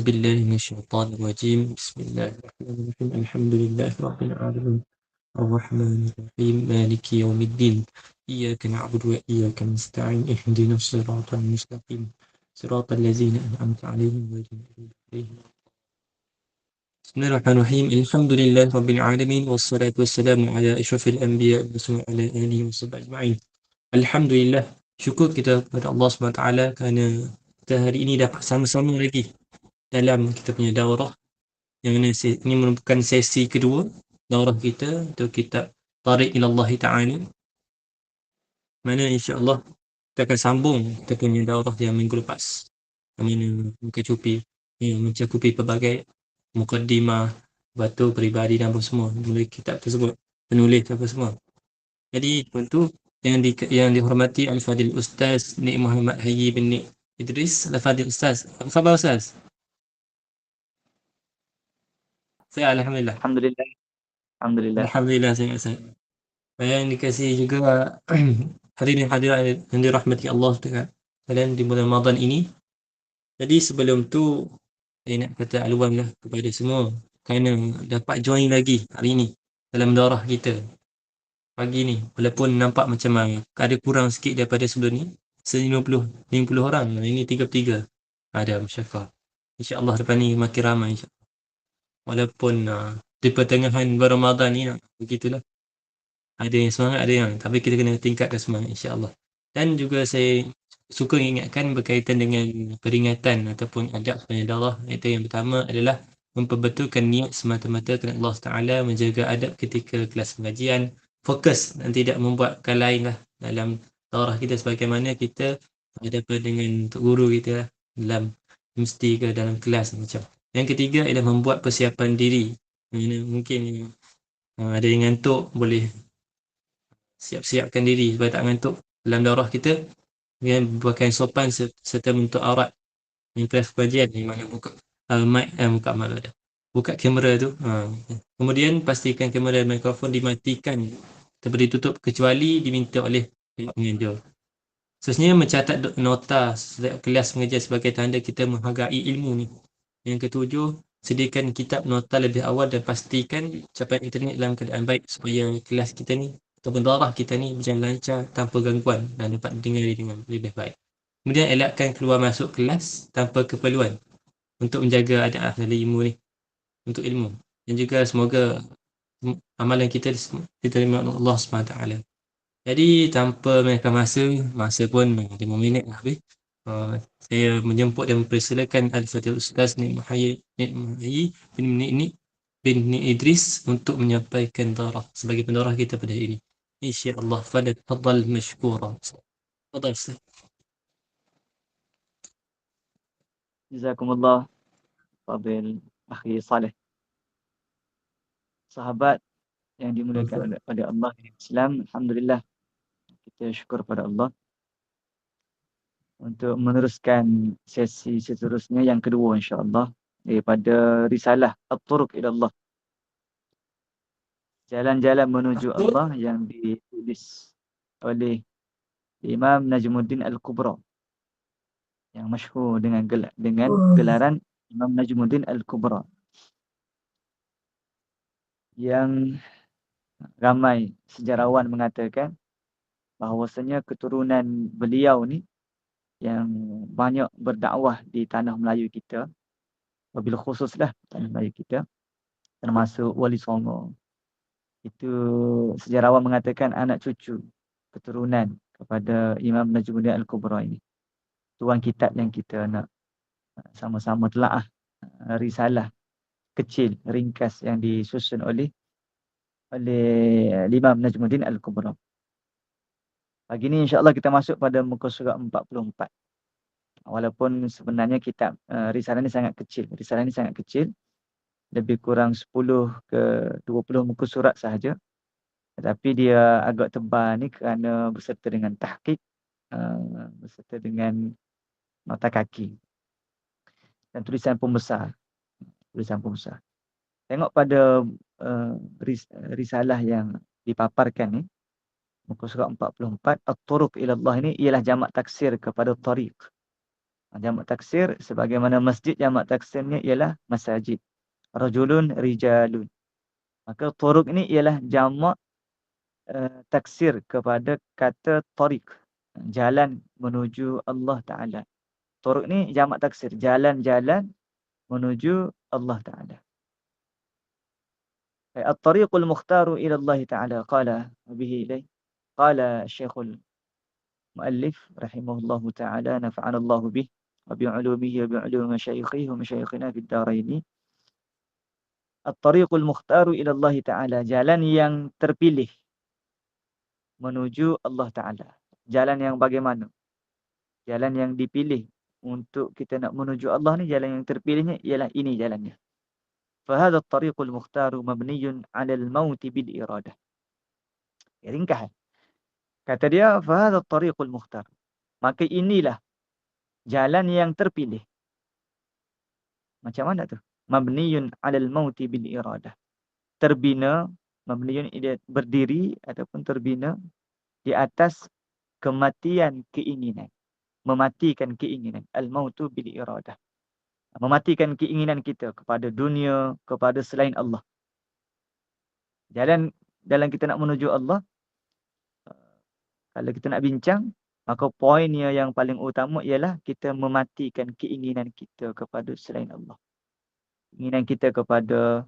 بالله من الشيطان الرجيم بسم الله الرحمن الرحيم الحمد لله رب العالمين الرحمن الرحيم مالك يوم الدين إياك نعبد وإياك نستعين اهدنا الصراط المستقيم صراط الذين أنعمت عليهم غير المغضوب عليهم. بسم الله الرحمن الرحيم الحمد لله رب العالمين والصلاة والسلام على أشرف الأنبياء وعلى آله وصحبه أجمعين. Alhamdulillah, syukur kita kepada Allah SWT kerana kita hari ini dapat sama-sama lagi dalam kita punya daurah, yang mana ini merupakan sesi kedua daurah kita untuk kitab Tariq Ilallahi Ta'ala, mana insya-Allah kita akan sambung kita punya daurah yang minggu lepas, yang mana mencakupi pelbagai mukaddimah, batu peribadi dan apa semua melalui kitab tersebut, penulis apa semua. Jadi tentu yang dihormati Al-Fadil Ustaz Nik Muhammad Hayyi bin Nik Idris. Al-Fadil Ustaz, apa khabar Ustaz? Saya Alhamdulillah. Alhamdulillah saya Ustaz. Yang dikasihi juga hadirin hadirat yang dirahmati Allah sekalian di bulan Ramadan ini. Jadi sebelum tu saya nak kata aluan lah kepada semua kerana dapat join lagi hari ini dalam daurah kita pagi ni, walaupun nampak macam ada kurang sikit daripada sebelum ni, 50 orang, ini 33 ada masyarakat. InsyaAllah depan ni makin ramai insyaAllah. Walaupun di pertengahan Ramadan ni begitulah, ada yang semangat, ada yang, tapi kita kena tingkatkan semangat insyaAllah. Dan juga saya suka ingatkan berkaitan dengan peringatan ataupun adab darah. Itu yang pertama adalah memperbetulkan niat semata-mata kerana Allah Ta'ala, menjaga adab ketika kelas pengajian, fokus dan tidak membuatkan lain lah dalam daurah kita, sebagaimana kita berhadapan dengan guru kita lah, dalam mesti ke dalam kelas macam. Yang ketiga ialah membuat persiapan diri. Mungkin ada yang ngantuk, boleh siap-siapkan diri supaya tak ngantuk dalam daurah kita dengan berpakaian sopan serta bentuk aurat. Ini kelas pengajian di mana buka buka kamera tu. Kemudian pastikan kamera dan mikrofon dimatikan atau ditutup kecuali diminta oleh pihak pengajar. Seterusnya mencatat nota setiap kelas pengajian sebagai tanda kita menghargai ilmu ni. Yang ketujuh, sediakan kitab nota lebih awal dan pastikan capaian internet dalam keadaan baik supaya kelas kita ni ataupun daurah kita ni berjalan lancar tanpa gangguan dan dapat dengar dengan lebih baik. Kemudian elakkan keluar masuk kelas tanpa keperluan untuk menjaga adab dalam ilmu ni, untuk ilmu. Dan juga semoga amalan kita diterima oleh Allah SWT. Jadi tanpa melengahkan masa pun 5 minit lah habis. Saya menjemput dan mempersilakan Al-Fadil Ustaz Nik Muhammad Hayyi bin Nik Idris untuk menyampaikan daurah sebagai pendaurah kita pada hari ini. InsyaAllah, fadal mashkura. Fadal Ustaz. Jazakumullah Fadil Akhi Saleh. Sahabat yang dimuliakan oleh Allah di Islam, alhamdulillah kita syukur pada Allah untuk meneruskan sesi seterusnya yang kedua insya-Allah daripada risalah At-Turuq ila Allah. Jalan-jalan menuju Allah yang ditulis oleh Imam Najmuddin Al-Kubra, yang masyhur dengan gelaran Imam Najmuddin Al-Kubra, yang ramai sejarawan mengatakan bahawasanya keturunan beliau ni yang banyak berdakwah di tanah Melayu kita, wabil khususlah tanah Melayu kita, termasuk Wali Songo. Itu sejarawan mengatakan anak cucu keturunan kepada Imam Najmuddin Al-Kubra ini. Tuan kitab yang kita nak sama-sama telaah, risalah kecil ringkas yang disusun oleh Imam Najmuddin Al-Kubra. Pagi ni insya-Allah kita masuk pada muka surat 44. Walaupun sebenarnya kitab risalah ni sangat kecil. Risalah ni sangat kecil. Lebih kurang 10 ke 20 muka surat sahaja. Tetapi dia agak tebal ni kerana berserta dengan tahqiq, berserta dengan nota kaki. Dan tulisan pembesar. Tengok pada risalah yang dipaparkan ni, muka surat 44, At-Turuq ila Allah ini ialah jamak taksir kepada tariq. Jamak taksir sebagaimana masjid, jamak taksirnya ialah masajid. Rajulun, rijalun. Maka turuq ni ialah jamak taksir kepada kata tariq. Jalan menuju Allah Ta'ala. Turuq ni jamak taksir. Jalan-jalan menuju Allah Ta'ala. At-tariqul mukhtaru ila Allah Ta'ala. Qala bihi ilaih. Qala syekhul muallif rahimahullahu ta'ala nafa'anallahu bih. وبعلومه وبعلوم مشايخه ومشايخنا في الدارين. At-tariqul mukhtaru ila Allah Ta'ala. Jalan yang terpilih menuju Allah Ta'ala. Jalan yang bagaimana? Jalan yang dipilih untuk kita nak menuju Allah ni, jalan yang terpilihnya ialah ini jalannya. Fahadha at-tariqul mukhtaru mabniyun 'ala al-maut bil iradah. Ringkas. Kata dia, fahadha at-tariqul mukhtar. Maka inilah jalan yang terpilih. Macam mana tu? Mabniyun 'alal mauti bil iradah. Terbina, mabniyun dia berdiri ataupun terbina di atas kematian keinginan. Mematikan keinginan. Al-mautu bil iradah. Mematikan keinginan kita kepada dunia, kepada selain Allah. Jalan dalam kita nak menuju Allah, kalau kita nak bincang, maka poinnya yang paling utama ialah kita mematikan keinginan kita kepada selain Allah. Keinginan kita kepada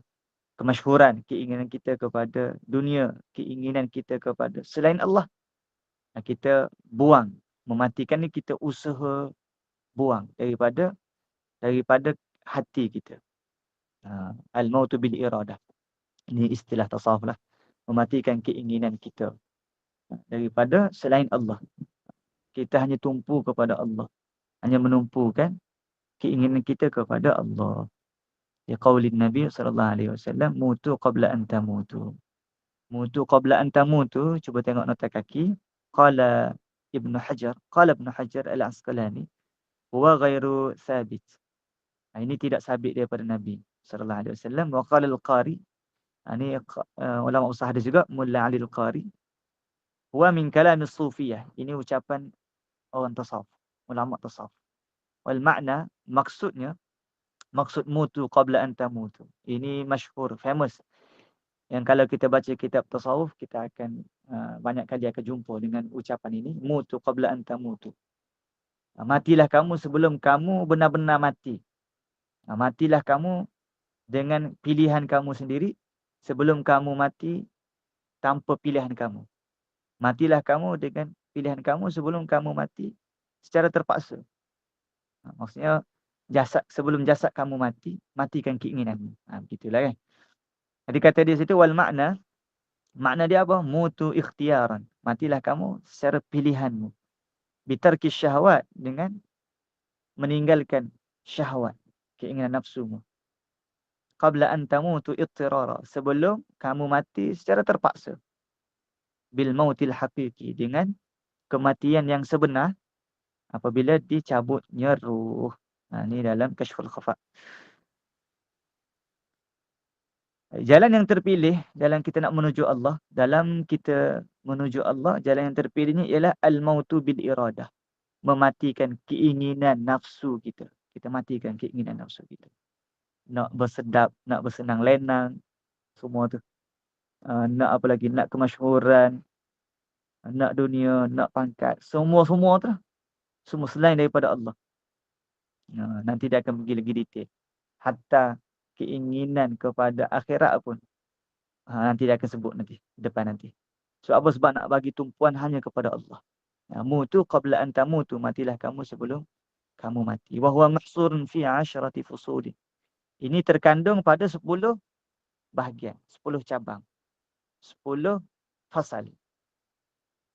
kemasyhuran, keinginan kita kepada dunia, keinginan kita kepada selain Allah. Kita buang. Mematikan ni kita usaha buang daripada hati kita. Al-mautu bil iradah. Ini istilah tasawuf lah. Mematikan keinginan kita daripada selain Allah. Kita hanya tumpu kepada Allah. Hanya menumpukan keinginan kita kepada Allah. Ya qaulin Nabi SAW, mutu qabla an tamutu. Mutu qabla an tamutu, cuba tengok nota kaki. Qala Ibn Hajar al-Asqalani, huwa ghairu sabit. Ini tidak sabit daripada Nabi SAW. Wa qala al-Qari, ini ulama usaha juga, Mulla Ali al-Qari. Huwa min kalam as-sufiyah. Ini ucapan orang tasawuf, ulama tasawuf. Wal makna, maksudnya, maksud mutu qabla an tamutu. Ini masyhur, famous. Yang kalau kita baca kitab tasawuf, kita akan banyak kali akan jumpa dengan ucapan ini. Mutu qabla an tamutu. Matilah kamu sebelum kamu benar-benar mati. Matilah kamu dengan pilihan kamu sendiri sebelum kamu mati tanpa pilihan kamu. Matilah kamu dengan pilihan kamu sebelum kamu mati secara terpaksa. Maksudnya sebelum jasad kamu mati, matikan keinginanmu. Begitulah kan. Jadi kata dia situ wal makna dia apa? Mutu ikhtiaran. Matilah kamu secara pilihanmu. Bitarki syahwat, dengan meninggalkan syahwat, keinginan nafsumu. Qabla an tamutu ittirara. Sebelum kamu mati secara terpaksa. Bil mautil haqiqi, dengan kematian yang sebenar apabila dicabutnya ruh. Ini dalam Kashful Khafa. Jalan yang terpilih dalam kita nak menuju Allah, jalan yang terpilihnya ialah al-mautu bil iradah. Mematikan keinginan nafsu kita. Kita matikan keinginan nafsu kita. Nak bersedap, nak bersenang lenang, semua tu. Nak apa lagi? Nak kemasyhuran, nak dunia, nak pangkat. Semua tu. Semua selain daripada Allah. Nanti dia akan pergi lagi detail. Hatta keinginan kepada akhirat pun. Nanti dia akan sebut nanti. Depan nanti. So apa sebab nak bagi tumpuan hanya kepada Allah. Mutu qabla an tamutu. Matilah kamu sebelum kamu mati. Wa huwa mahsurun fi 'asharati fusuli. Ini terkandung pada 10 bahagian. 10 cabang. 10 fasal.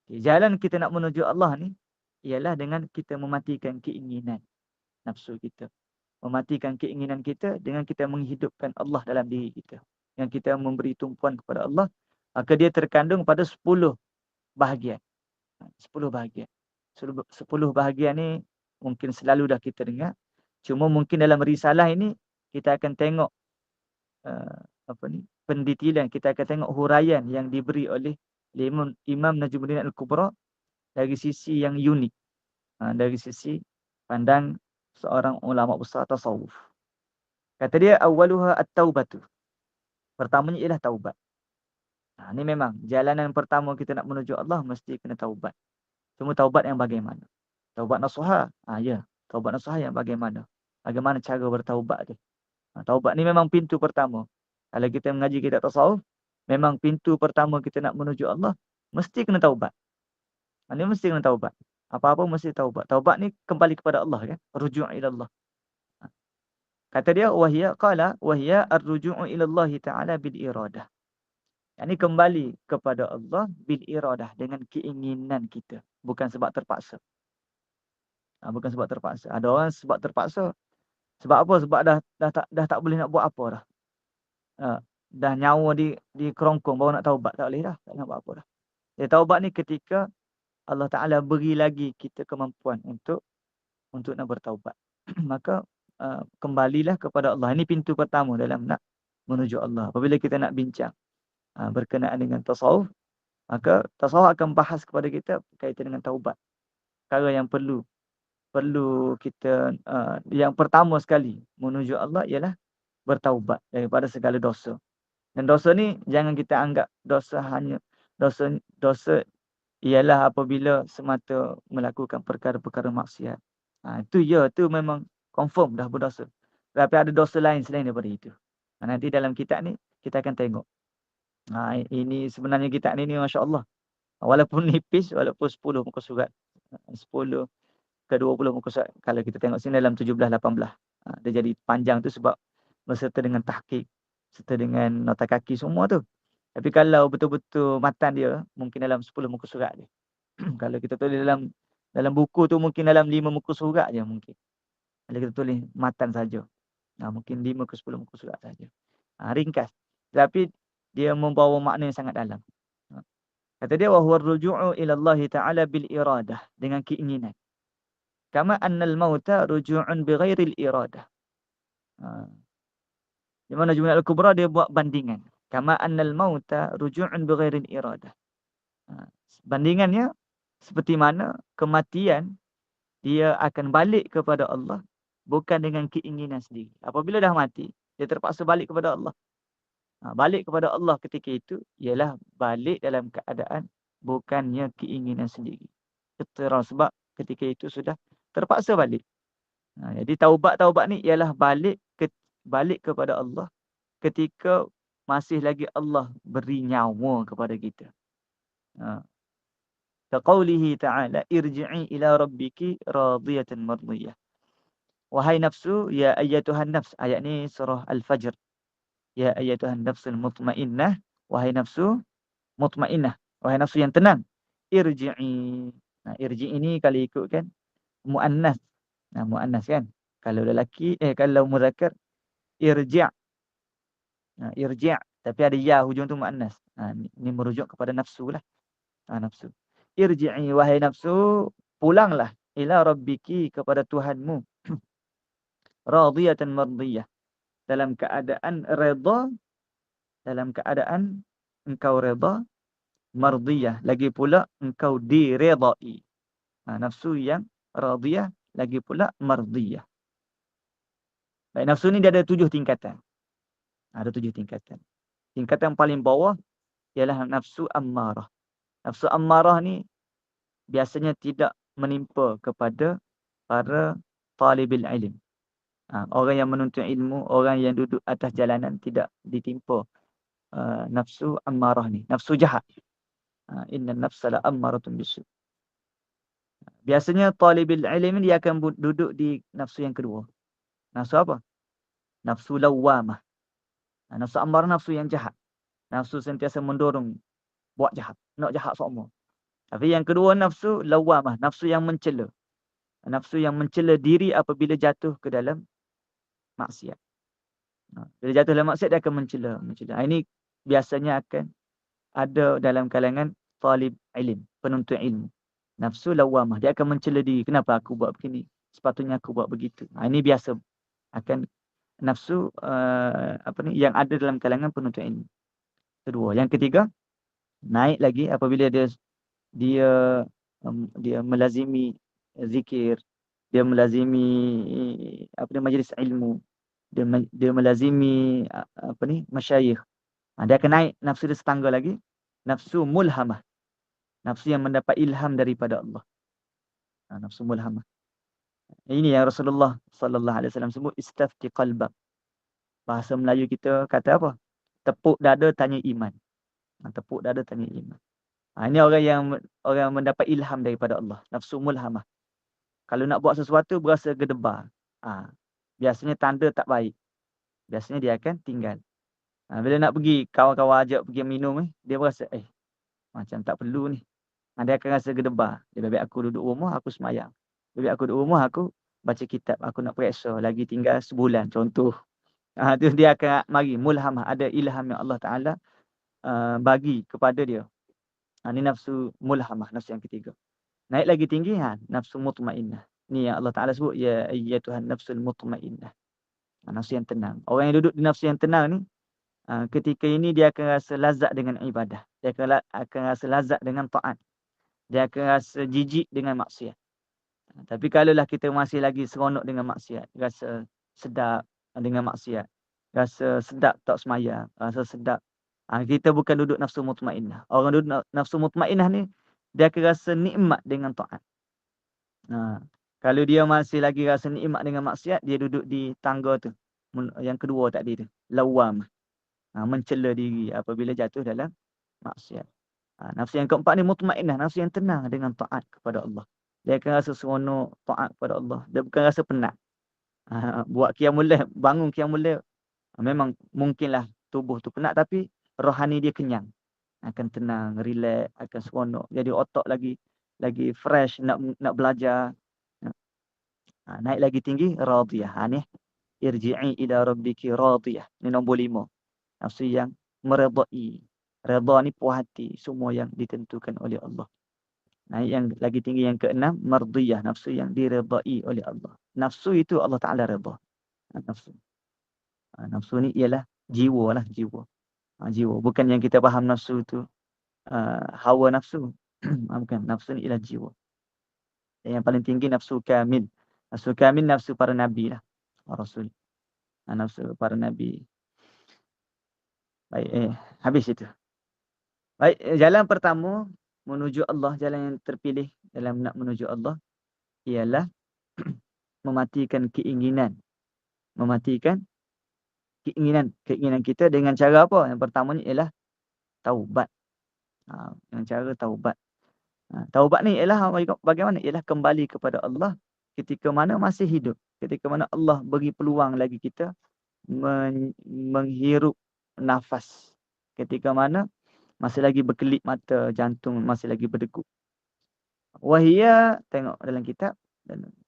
Jalan kita nak menuju Allah ni ialah dengan kita mematikan keinginan nafsu kita. Mematikan keinginan kita dengan kita menghidupkan Allah dalam diri kita. Yang kita memberi tumpuan kepada Allah, maka dia terkandung pada 10 bahagian. 10 bahagian. 10 bahagian ni mungkin selalu dah kita dengar. Cuma mungkin dalam risalah ini kita akan tengok pendetailan, kita akan tengok huraian yang diberi oleh Imam Najmuddin Al-Kubra dari sisi yang unik. Dari sisi pandang seorang ulama besar tasawuf. Kata dia awwaluha at-taubatu. Pertamanya ialah taubat. Ini memang jalanan pertama kita nak menuju Allah mesti kena taubat. Cuma taubat yang bagaimana? Taubat nasuha. Ya, taubat nasuha yang bagaimana? Bagaimana cara bertaubat tu? Taubat ni memang pintu pertama. Kalau kita mengaji kitab tasawuf, memang pintu pertama kita nak menuju Allah mesti kena taubat. Ini mesti kena taubat. Apa-apa mesti taubat. Taubat ni kembali kepada Allah kan? Ruju' ila Allah. Kata dia wahya ar-ruju'u ila Allah Ta'ala bil iradah. Yang ni kembali kepada Allah bil iradah dengan keinginan kita, bukan sebab terpaksa. Bukan sebab terpaksa. Ada orang sebab terpaksa. Sebab apa? Sebab dah tak boleh nak buat apa dah. Dah nyawa di kerongkong baru nak taubat, tak boleh dah. Tak nak buat apa dah. Jadi taubat ni ketika Allah Ta'ala beri lagi kita kemampuan untuk nak bertaubat. Maka kembalilah kepada Allah. Ini pintu pertama dalam nak menuju Allah. Apabila kita nak bincang berkenaan dengan tasawuf, maka tasawuf akan bahas kepada kita berkaitan dengan taubat. Perkara yang perlu kita yang pertama sekali menuju Allah ialah bertaubat daripada segala dosa. Dan dosa ni jangan kita anggap dosa ialah apabila semata melakukan perkara-perkara maksiat. Itu memang confirm dah berdosa. Tapi ada dosa lain selain daripada itu. Nanti dalam kitab ni kita akan tengok. Ini sebenarnya kitab ni masya-Allah. Walaupun nipis, walaupun 10 muka surat. 10 ke 20 muka surat. Kalau kita tengok sini dalam 17-18. Dia jadi panjang tu sebab berserta dengan tahqiq, serta dengan nota kaki semua tu. Tapi kalau betul-betul matan dia, mungkin dalam 10 muka surat dia. Kalau kita tulis dalam buku tu mungkin dalam 5 muka surat je mungkin. Kalau kita tulis matan saja. Mungkin 5 ke 10 muka surat saja. Ringkas. Tapi dia membawa makna yang sangat dalam. Kata dia wa huwa ar-ruju'u ila Allah Ta'ala bil iradah, dengan keinginan. Kama annal mauta ruju'un bighairi al-iradah. Di mana Jumlah Al-Kubra dia buat bandingan. Kama annal mauta ruju'un bighairi al-iradah. Bandingannya seperti mana kematian dia akan balik kepada Allah bukan dengan keinginan sendiri. Apabila dah mati, dia terpaksa balik kepada Allah. Balik kepada Allah ketika itu ialah balik dalam keadaan bukannya keinginan sendiri. Keterang sebab ketika itu sudah terpaksa balik. Jadi taubat ni ialah balik kepada Allah ketika masih lagi Allah beri nyawa kepada kita. Kaqaulihi ta'ala irji'i ila rabbiki radiyatan mardiyah. Wahai nafsu, ya ayyatuhan nafs. Ayat ni surah Al-Fajr. Ya ayyatuhan nafsul mutmainnah. Wahai nafsu mutmainnah. Wahai nafsu yang tenang. Irji'i. Irji'i ni kalau ikutkan muannas. Muannas kan. Kalau lelaki, kalau muzakkar irji'. Irji'. Tapi ada ya hujung tu muannas. Ni merujuk kepada nafsu lah. Nafsu. Irji'i wahai nafsu, pulanglah ila rabbiki kepada Tuhanmu. Radiyatan mardiyah. Dalam keadaan redha, dalam keadaan engkau redha, mardiyah, lagi pula engkau diredai. Nafsu yang radiyah, lagi pula mardiyah. Baik, nafsu ni dia ada 7 tingkatan. Ada 7 tingkatan. Tingkatan paling bawah ialah nafsu ammarah. Nafsu ammarah ni biasanya tidak menimpa kepada para talibul ilm. Orang yang menuntut ilmu, orang yang duduk atas jalanan tidak ditimpa nafsu ammarah ni. Nafsu jahat. Inna nafsa la ammaratun bisu. Biasanya talibul ilm dia akan duduk di nafsu yang kedua. Nafsu apa? Nafsu lawamah. Nafsu ammarah nafsu yang jahat. Nafsu sentiasa mendorong buat jahat, nak jahat semua. Tapi yang kedua nafsu lawamah, nafsu yang mencela. Nafsu yang mencela diri apabila jatuh ke dalam maksiat. Bila jatuh dalam maksiat dia akan mencela. Ini biasanya akan ada dalam kalangan talib ilm, penuntut ilmu. Nafsu lawamah, dia akan mencela diri. Kenapa aku buat begini? Sepatutnya aku buat begitu. Ini biasa akan nafsu yang ada dalam kalangan penuntut ilmu. Kedua, yang ketiga, naik lagi apabila dia melazimi zikir, dia melazimi majlis ilmu, dia melazimi masyayikh. Dia akan naik nafsu dia setangga lagi, nafsu mulhamah, nafsu yang mendapat ilham daripada Allah. Nafsu mulhamah. Ini yang Rasulullah sallallahu alaihi wasallam sebut istafti qalbak. Bahasa Melayu kita kata apa? Tepuk dada tanya iman. Tepuk dada tanya iman. Ini orang yang mendapat ilham daripada Allah, nafsu mulhamah. Kalau nak buat sesuatu berasa gedebar. Biasanya tanda tak baik. Biasanya dia akan tinggal. Bila nak pergi, kawan-kawan ajak pergi minum, dia berasa macam tak perlu ni. Dia akan rasa gedebar. Lebih baik aku duduk rumah, aku semayang. Lebih baik aku duduk rumah, aku baca kitab. Aku nak periksa. Lagi tinggal sebulan. Contoh. Tu dia akan mari. Mulhamah. Ada ilham yang Allah Ta'ala bagi kepada dia. Ini nafsu mulhamah. Nafsu yang ketiga. Naik lagi tinggi, nafsu mutmainnah. Ni yang Allah Ta'ala sebut. Ya ayyatuhan nafsul mutmainnah. Nafsu yang tenang. Orang yang duduk di nafsu yang tenang ni, ketika ini dia akan rasa lazat dengan ibadah. Dia akan rasa lazat dengan taat. Dia akan rasa jijik dengan maksiat. Tapi kalaulah kita masih lagi seronok dengan maksiat, rasa sedap dengan maksiat, rasa sedap tak semayang, rasa sedap, kita bukan duduk nafsu mutmainnah. Orang duduk nafsu mutmainnah ni, dia akan rasa nikmat dengan taat. Kalau dia masih lagi rasa nikmat dengan maksiat, dia duduk di tangga tu. Yang kedua tadi tu, lawam. Mencela diri apabila jatuh dalam maksiat. Nafsu yang keempat ni mutmainnah, nafsu yang tenang dengan taat kepada Allah. Dia akan rasa seronok taat kepada Allah. Dia bukan rasa penat. Buat qiyamul lail, bangun qiyamul lail, memang mungkinlah tubuh tu penat, tapi rohani dia kenyang. Akan tenang, relax, akan seronok. Jadi otak lagi fresh nak belajar. Naik lagi tinggi, radiyah. Ni irji'i ila rabbiki radiyah. Ni nombor 5. Nafsu yang meredai. Redha ni puas hati, semua yang ditentukan oleh Allah. Naik yang lagi tinggi yang ke-6, mardiyah, nafsu yang diredai oleh Allah. Nafsu itu Allah Ta'ala redha. Nafsu. Nafsu ni ialah jiwa lah, jiwa. Jiwa. Bukan yang kita faham nafsu tu hawa nafsu. Bukan. Nafsu ni ialah jiwa. Yang paling tinggi nafsu kamil. Nafsu kamil, nafsu para nabi lah. Rasul. Nafsu para nabi. Baik, habis itu. Baik, jalan pertama menuju Allah, jalan yang terpilih dalam nak menuju Allah ialah mematikan keinginan. Mematikan keinginan kita dengan cara apa? Yang pertamanya ialah taubat. Dengan cara taubat. Taubat ni ialah bagaimana? Ialah kembali kepada Allah ketika mana masih hidup. Ketika mana Allah beri peluang lagi kita menghirup nafas. Ketika mana masih lagi berkelip mata, jantung masih lagi berdegup. Wahia, tengok dalam kitab,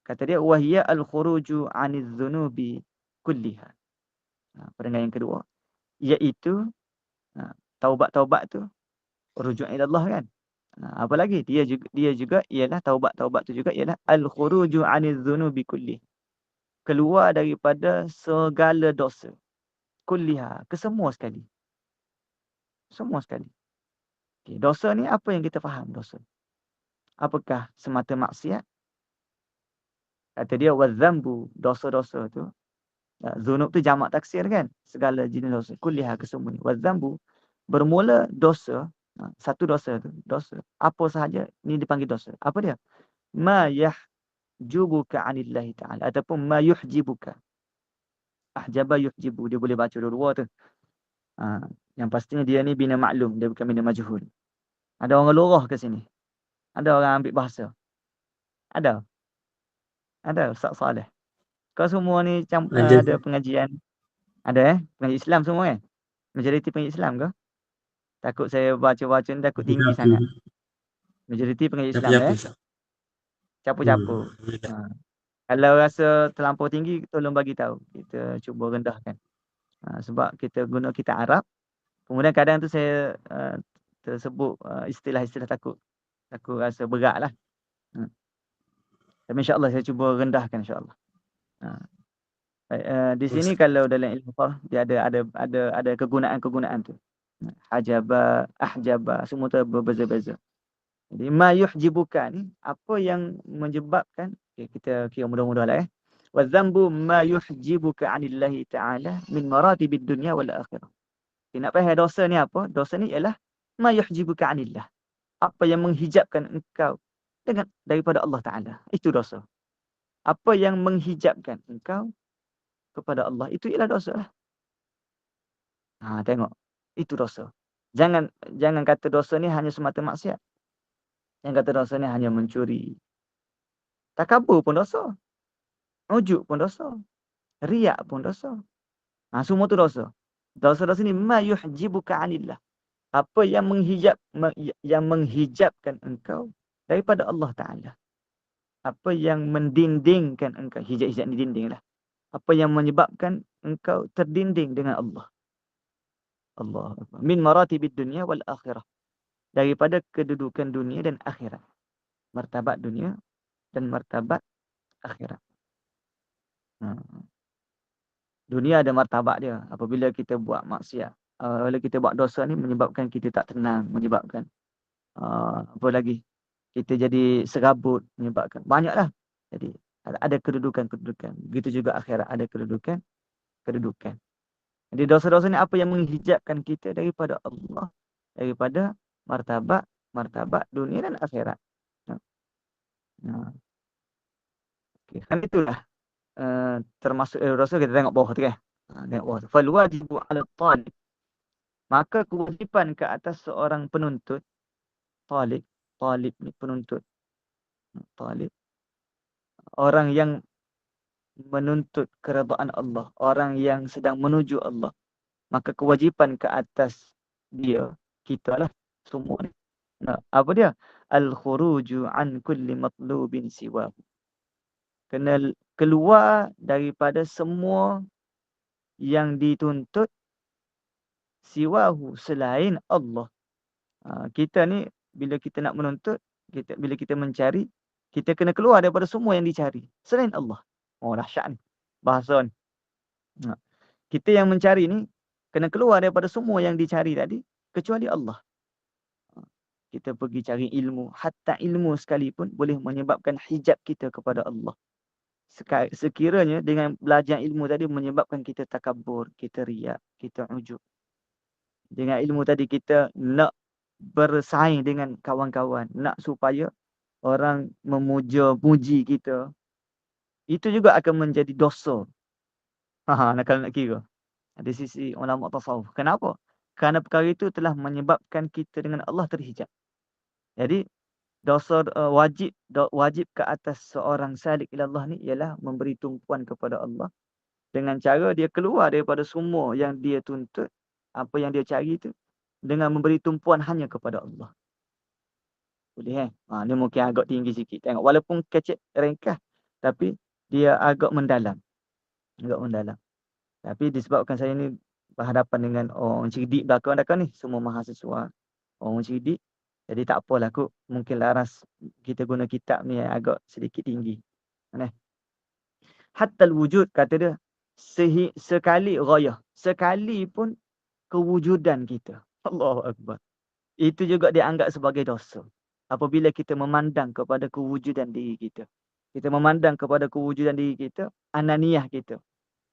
kata dia, wahia al-khuruju aniz zunubi kulliha. Peringatan yang kedua, iaitu taubat-taubat tu, rujuk ila Allah kan. Apa lagi? Dia juga ialah taubat tu juga ialah al-khuruju aniz zunubi kulliha. Keluar daripada segala dosa. Kulliha, kesemua sekali. Semua sekali. Okay, dosa ni apa yang kita faham dosa? Apakah semata maksiat? Kata dia wadzambu, dosa-dosa tu. Zunub tu jamak taksir kan? Segala jenis dosa. Kulliha, kesemua ni. Wadzambu, bermula dosa. Satu dosa tu. Dosa. Apa sahaja ni dipanggil dosa. Apa dia? Ma yahjubuka anillahi ta'ala. Ataupun ma yuhjibuka. Ahjaba yuhjibu. Dia boleh baca dua-dua tu. Yang pastinya dia ni bina maklum. Dia bukan bina majhul. Ada orang lurah ke sini? Ada orang ambil bahasa? Ada Ustaz Saleh. Kau semua ni ada pengajian. Ada pengajian Islam semua kan? Majoriti pengajian Islam ke? Takut saya baca-baca ni takut tinggi sangat. Majoriti pengajian Islam Capu-capu. Kalau rasa terlampau tinggi, tolong bagi tahu. Kita cuba rendahkan. Sebab kita guna kita Arab. Kemudian kadang tu saya tersebut istilah-istilah takut rasa berat lah. Tapi insya-Allah saya cuba rendahkan insya-Allah. Di sini kalau dalam ilmu farah dia ada kegunaan-kegunaan tu. Hajaba, ahjaba, semua tu berbeza-beza. Jadi ma yuhjibuka ni apa yang menyebabkan Okay, kita kira mudah-mudah lah Wa dzambu ma yuhjibuka 'anillahi ta'ala min maratibid dunya wal akhirah. Okay, nak faham dosa ni apa? Dosa ni ialah ma yuhjibuka 'anillah. Apa yang menghijabkan engkau daripada Allah Ta'ala. Itu dosa. Apa yang menghijabkan engkau kepada Allah, itu ialah dosa lah. Tengok. Itu dosa. Jangan kata dosa ni hanya semata maksiat. Jangan kata dosa ni hanya mencuri. Takabur pun dosa. Ujub pun dosa. Riak pun dosa. Semua tu dosa. Dosa-dosa ni ma yuhjibuka 'anillah. Apa yang menghijabkan engkau daripada Allah Ta'ala. Apa yang mendindingkan engkau. Hijab-hijab ni dinding lah. Apa yang menyebabkan engkau terdinding dengan Allah. Allah. Min maratibid dunya wal akhirah. Daripada kedudukan dunia dan akhirat. Martabat dunia dan martabat akhirat. Dunia ada martabat dia. Apabila kita buat maksiat. Apabila kita buat dosa ni menyebabkan kita tak tenang. Menyebabkan apa lagi? Kita jadi serabut. Menyebabkan. Banyaklah. Jadi ada kedudukan-kedudukan. Begitu juga akhirat ada kedudukan. Jadi dosa-dosa ni apa yang menghijabkan kita daripada Allah. Daripada martabat dunia dan akhirat. Okay. Kan itulah. Termasuk dosa kita tengok bawah tu kan. Tengok bawah tu. Fal wajibu 'ala talib. Maka kewajipan ke atas seorang penuntut. Talib ni penuntut. Talib. Orang yang menuntut keredaan Allah. Orang yang sedang menuju Allah. Maka kewajipan ke atas dia. Kita lah. Semua ni. Apa dia? Al-khuruju an kulli matlubin siwa. Kena keluar daripada semua yang dituntut siwahu selain Allah. Kita ni bila kita nak menuntut, bila kita mencari, kita kena keluar daripada semua yang dicari selain Allah. Dahsyat ni bahasa ni. Kita yang mencari ni kena keluar daripada semua yang dicari tadi kecuali Allah. Kita pergi cari ilmu, hatta ilmu sekalipun boleh menyebabkan hijab kita kepada Allah. Sekiranya dengan belajar ilmu tadi menyebabkan kita takabur, kita riak, kita ujub. Dengan ilmu tadi kita nak bersaing dengan kawan-kawan, nak supaya orang memuji kita. Itu juga akan menjadi dosa. Kalau nak kira. Di sisi ulama tasawuf. Kenapa? Kerana perkara itu telah menyebabkan kita dengan Allah terhijab. Jadi dosa wajib ke atas seorang salik ilallah ni ialah memberi tumpuan kepada Allah dengan cara dia keluar daripada semua yang dia tuntut, apa yang dia cari tu, dengan memberi tumpuan hanya kepada Allah. Boleh ni mungkin agak tinggi sikit. Tengok walaupun kecil ringkas tapi dia agak mendalam. Tapi disebabkan saya ni berhadapan dengan orang cerdik belakang ni, semua mahasiswa orang cerdik. Jadi tak apalah kot. Mungkin laras kita guna kitab ni yang agak sedikit tinggi. Hatta wujud kata dia. Sekali ghayah. Sekali pun kewujudan kita. Allahu Akbar. Itu juga dianggap sebagai dosa. Apabila kita memandang kepada kewujudan diri kita. Kita memandang kepada kewujudan diri kita. Ananiyah kita.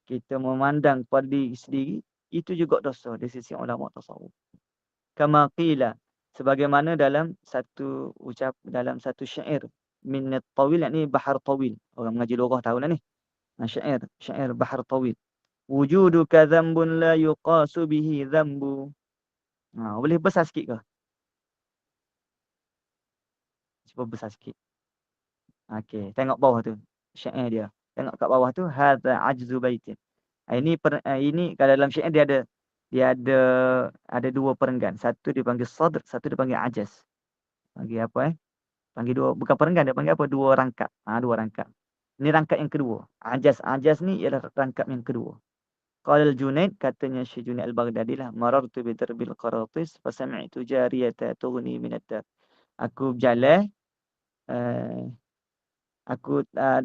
Kita memandang kepada diri sendiri. Itu juga dosa di sisi ulama tasawuf. Kama qila. Sebagaimana dalam satu syair min at-tawil, yakni bahar tawil. Orang mengaji lughah tahu lah ni. Syair bahar tawil. Wujuduka dhanbun la yuqasu bihi dhanbu. Boleh besar sikit ke? Cuba besar sikit. Okey, tengok bawah tu. Syair dia. Tengok kat bawah tu hadza ajzu baitin. Ini kalau dalam syair dia ada dua perenggan. Satu dipanggil sadr, satu dipanggil ajaz. Panggil apa Panggil dua, bukan perenggan, dia panggil apa? Dua rangkap. Dua rangkap. Ini rangkap yang kedua. Ajaz ni ialah rangkap yang kedua. Qala al-Junaid, katanya Syekh Junaid al-Baghdadi lah, marartu bi darbil qaratis fa sami'tu jariyata tughni min ad-dar. Aku berjalan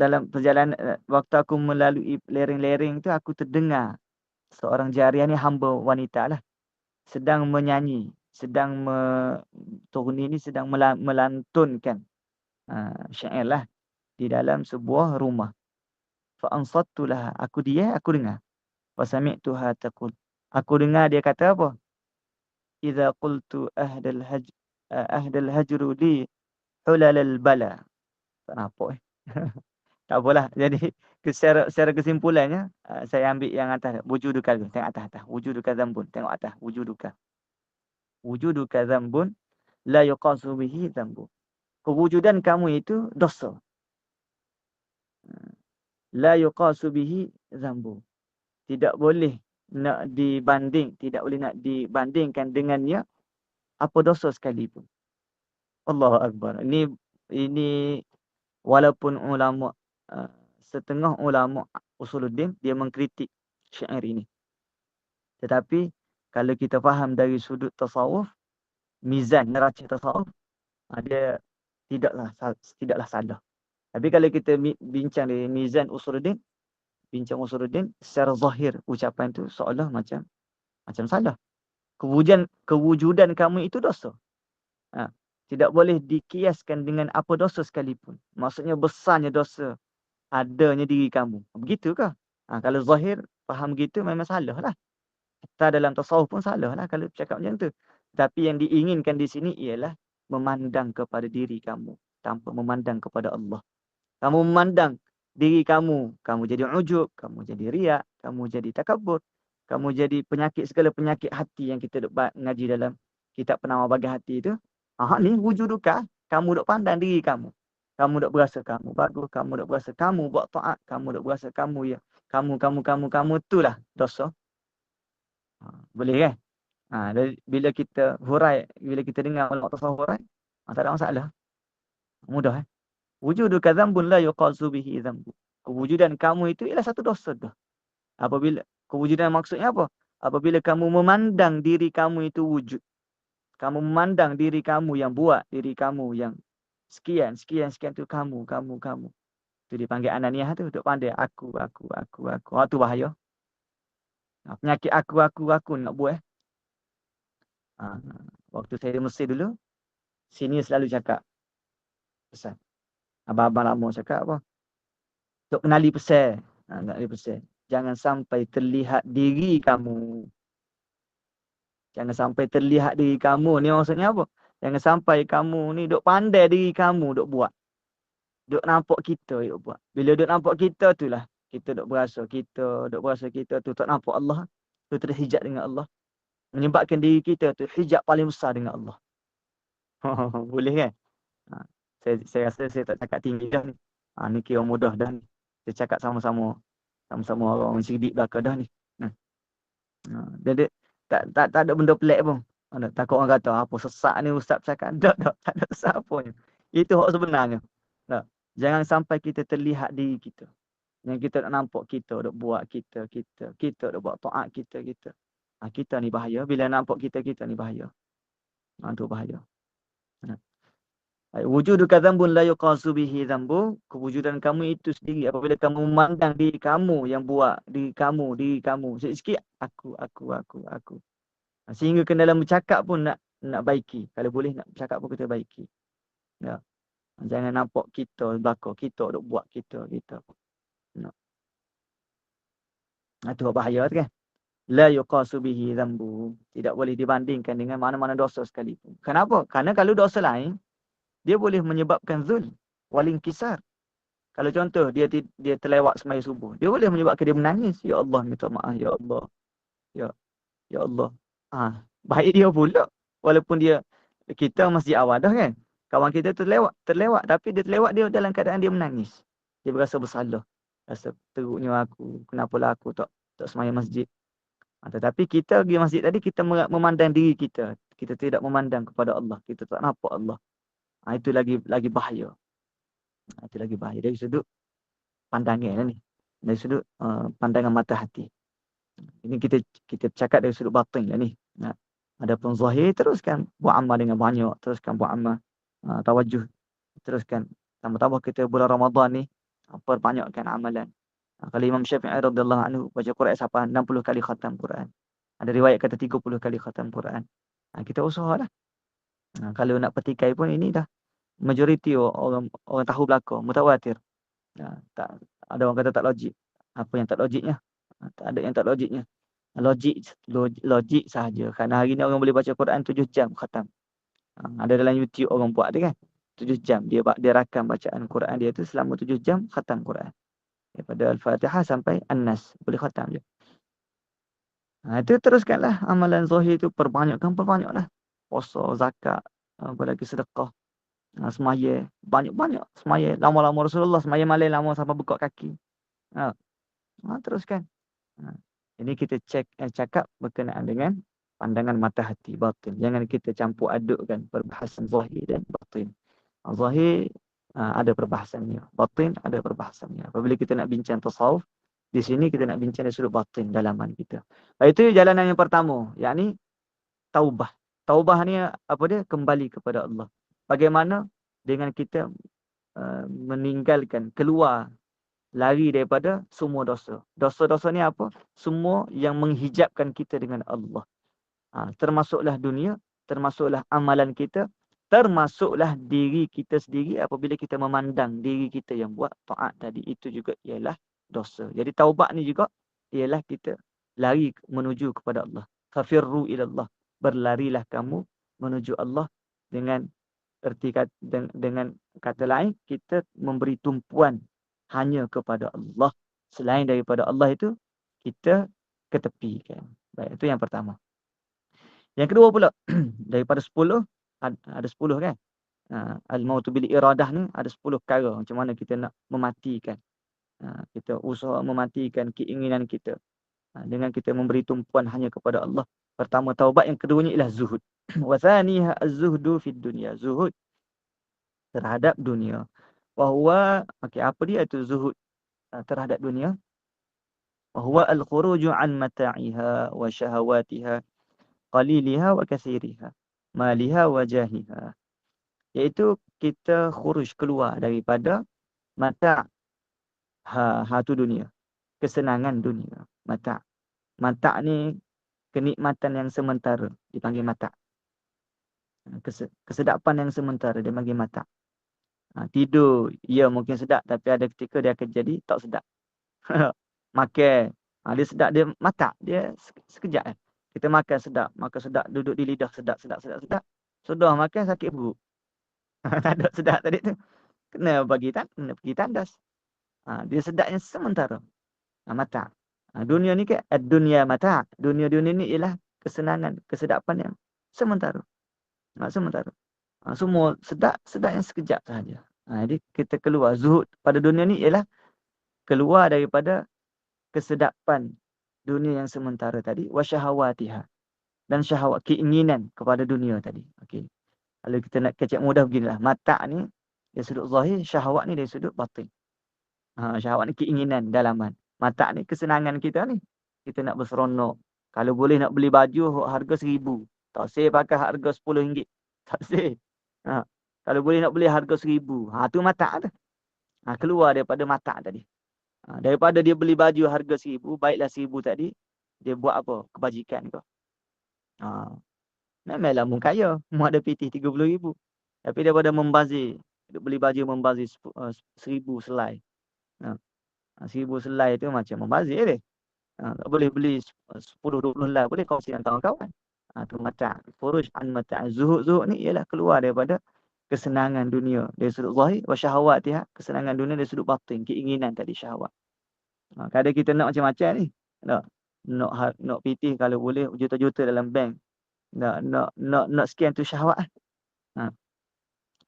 dalam perjalanan waktu aku melalui lereng-lereng tu aku terdengar seorang jariah ni, hamba wanita lah, sedang menyanyi, tughni ni sedang melantunkan syair lah. di dalam sebuah rumah. Fa ansattu laha, aku dengar. Fa sami'tuha taqul, aku dengar dia kata apa? Idza qultu ahdal hajru li hulalal bala. Tak nampak Tak apalah. Jadi secara kesimpulannya, saya ambil yang atas. Wujuduka, tengok atas. Wujuduka dzambun, tengok atas. Wujuduka dzambun la yuqasu bihi dzambu. Kewujudan kamu itu dosa. La yuqasu bihi dzambu. Tidak boleh nak dibandingkan dengannya apa dosa sekalipun. Allahu Akbar. Ini walaupun ulama setengah ulama usuluddin dia mengkritik syair ini. Tetapi kalau kita faham dari sudut tasawuf, mizan neraca tasawuf, dia tidaklah salah. Tapi kalau kita bincang dari mizan usuluddin, secara zahir ucapan tu seolah macam salah. Kewujudan kamu itu dosa. Tidak boleh dikiaskan dengan apa dosa sekalipun. Maksudnya besarnya dosa adanya diri kamu. Begitukah? Kalau zahir faham gitu memang salah lah. Kita dalam tasawuf pun salah lah kalau cakap macam tu. Tapi yang diinginkan di sini ialah memandang kepada diri kamu tanpa memandang kepada Allah. Kamu memandang diri kamu jadi ujub, kamu jadi riak, kamu jadi takabur, kamu jadi segala penyakit hati yang kita duk ngaji dalam kitab penawar bagi hati tu. Ni wujuduka, kamu duk pandang diri kamu. Kamu duk berasa kamu bagus, kamu duk berasa kamu buat taat, kamu duk berasa kamu kamu itulah dosa. Boleh kan? Bila kita dengar ulama tasawuf hurai, tak ada masalah. Mudah. Wujuduka dzambun la yuqasu bihi dzambu. Kewujudan kamu itu ialah satu dosa dah. Apabila kewujudan maksudnya apa? Apabila kamu memandang diri kamu itu wujud. Kamu memandang diri kamu yang buat, diri kamu yang sekian tu kamu. Tu dipanggil ananiah tu, duk pandai aku. Tu bahaya. Penyakit aku nak buat. Waktu saya di Mesir dulu, sini selalu cakap pesan. Abang-abang lama cakap apa? Untuk kenali pesan. Jangan sampai terlihat diri kamu. Jangan sampai terlihat diri kamu. Ni maksudnya apa? Jangan sampai kamu ni duk pandai diri kamu duk buat. Duk nampak kita duk buat. Bila duk nampak kita tu lah, kita duk berasa kita tu tak nampak Allah. Tu terhijab dengan Allah. Menyebabkan diri kita tu hijab paling besar dengan Allah. Boleh kan? Saya rasa saya tak cakap tinggi dah ni. Ni kira mudah dah ni. Saya cakap sama-sama orang sidik belakang dah ni. Dia tak ada benda pelik pun. Takut orang kata apa sesak ni ustaz cakap. Tak ada sesak pun. Itu hak sebenarnya. Jangan sampai kita terlihat diri kita. Yang kita nak nampak kita duk buat kita duk buat taat kita. Kita ni bahaya. Bila nampak kita ni bahaya. Tu bahaya. Wujuduka dzambun la yuqasu bihi dzambu. Kewujudan kamu itu sendiri apabila kamu memandang diri kamu yang buat, diri kamu. Sikit-sikit aku. Sehingga ke dalam bercakap pun nak baiki. Kalau boleh nak bercakap pun kita baiki. Ya. Jangan nampak kita belakang kita duk buat kita. Itu bahaya tu kan. La yuqasu bihi dzambu. Tidak boleh dibandingkan dengan mana-mana dosa sekalipun. Kenapa? Karena kalau dosa lain dia boleh menyebabkan zul wal inkisar. Kalau contoh dia terlewat sembahyang subuh, dia boleh menyebabkan dia menangis. Ya Allah, minta maaf ya Allah. Ya Allah. Baik dia pula. Walaupun kita masjid awal dah kan. Kawan kita terlewat, tapi dia terlewat dia dalam keadaan dia menangis. Dia berasa bersalah. Rasa teruknya aku, kenapalah aku tak sembahyang masjid. Tetapi kita pergi masjid tadi, kita memandang diri kita. Kita tidak memandang kepada Allah. Kita tak nampak Allah. Itu lagi bahaya. Itu lagi bahaya. Dari sudut pandangan lah ni. Dari sudut pandangan mata hati. Ini kita cakap dari sudut batin lah ni. Adapun zahir, teruskan buat amal dengan banyak. Teruskan buat amal tawajuh. Teruskan. Tambah-tambah kita bulan Ramadan ni, perbanyakkan amalan. Kalau Imam Syafi'i radhiyallahu anhu baca Quran sampai 60 kali khatam Quran. Ada riwayat kata 30 kali khatam Quran. Kita usahalah. Kalau nak petikai pun ini dah majoriti orang tahu belaka, mutawatir. Tak ada orang kata tak logik. Apa yang tak logiknya? Tak ada yang tak logiknya. Logik sahaja. Kerana hari ni orang boleh baca Quran 7 jam khatam. Ada dalam YouTube orang buat tu kan. 7 jam dia rakam bacaan Quran dia tu selama 7 jam khatam Quran. Daripada Al-Fatihah sampai An-Nas. Boleh khatam je. Itu teruskanlah amalan zahir tu, perbanyaklah. Puasa, zakat, apa lagi, sedekah, semaya, banyak-banyak semaya. Lama-lama Rasulullah semaya malam lama sampai bekak kaki. Teruskan. Ini kita cakap berkenaan dengan pandangan mata hati batin. Jangan kita campur adukkan perbahasan zahir dan batin. Zahir ada perbahasannya, batin ada perbahasannya. Apabila kita nak bincang tasawuf, di sini kita nak bincang dari sudut batin dalaman kita. Itu jalanan yang pertama, yakni taubah. Taubah ni apa dia? Kembali kepada Allah. Bagaimana? Dengan kita meninggalkan, keluar, lari daripada semua dosa. Dosa-dosa ni apa? Semua yang menghijabkan kita dengan Allah. Termasuklah dunia, termasuklah amalan kita, termasuklah diri kita sendiri apabila kita memandang diri kita yang buat taat tadi. Itu juga ialah dosa. Jadi taubat ni juga ialah kita lari menuju kepada Allah. Fafirru ilallah. Berlarilah kamu menuju Allah dengan dengan kata lain, kita memberi tumpuan hanya kepada Allah. Selain daripada Allah itu, kita ketepikan. Baik, itu yang pertama. Yang kedua pula, daripada 10, ada 10 kan? Al-mautu bil iradah ni ada 10 perkara. Macam mana kita nak mematikan. Kita usaha mematikan keinginan kita. Dengan kita memberi tumpuan hanya kepada Allah. Pertama taubat, yang keduanya ialah zuhud. Wa thaniha az-zuhdu fid dunya. Zuhud terhadap dunia. Wahwa, apa dia itu zuhud terhadap dunia? Wahwa al-khuruju an mata'iha wa syahawatiha, qaliliha wa kathiriha, maliha wa jahiha. Iaitu kita khuruj, keluar daripada mata' tu dunia. Kesenangan dunia. Mata'. Mata' ni kenikmatan yang sementara, dipanggil mata'. Kesedapan yang sementara, dia panggil mata'. Tidur, ya mungkin sedap, tapi ada ketika dia akan jadi tak sedap. Makan, dia sedap, dia mata', dia sekejap. Kita makan sedap, duduk di lidah sedap. Sudah makan sakit perut. Tak ada sedap tadi tu. Kena pergi tandas. Dia sedapnya sementara. Mata'. Dunia ni kan, dunia mata'. Dunia ni ialah kesenangan, kesedapan yang sementara. Sementara. Semua sedap yang sekejap sahaja. Jadi kita keluar. Zuhud pada dunia ni ialah keluar daripada kesedapan dunia yang sementara tadi. Wa syahawatiha. Dan syahwat, keinginan kepada dunia tadi. Okey. Kalau kita nak kecek mudah beginilah. Mata' ni dari sudut zahir, syahwat ni dari sudut batin. Syahwat ni keinginan dalaman. Mata' ni kesenangan kita ni. Kita nak berseronok. Kalau boleh nak beli baju harga 1,000. Tak say pakai harga RM10. Tak say. Kalau boleh nak beli harga 1,000. Tu mata' tu. Keluar daripada mata' tadi. Daripada dia beli baju harga 1,000, baiklah 1,000 tadi, dia buat apa? Kebajikan ke? Memanglah mu kaya. Mu ada PT 30,000. Tapi daripada membazir, beli baju membazir 1,000 selai. 1,000 selai tu macam membazir dia. Tak boleh beli 10-20 helai, boleh kongsi dengan kawan-kawan. Tu mata'. Furuj an mata'. Zuhud ni ialah keluar daripada kesenangan dunia dari sudut zahir, wa syahawatiha, kesenangan dunia dari sudut batin, keinginan tadi, syahwat. Kadang kita nak macam-macam ni. Nak PT kalau boleh juta-juta dalam bank. Nak sekian tu syahwat.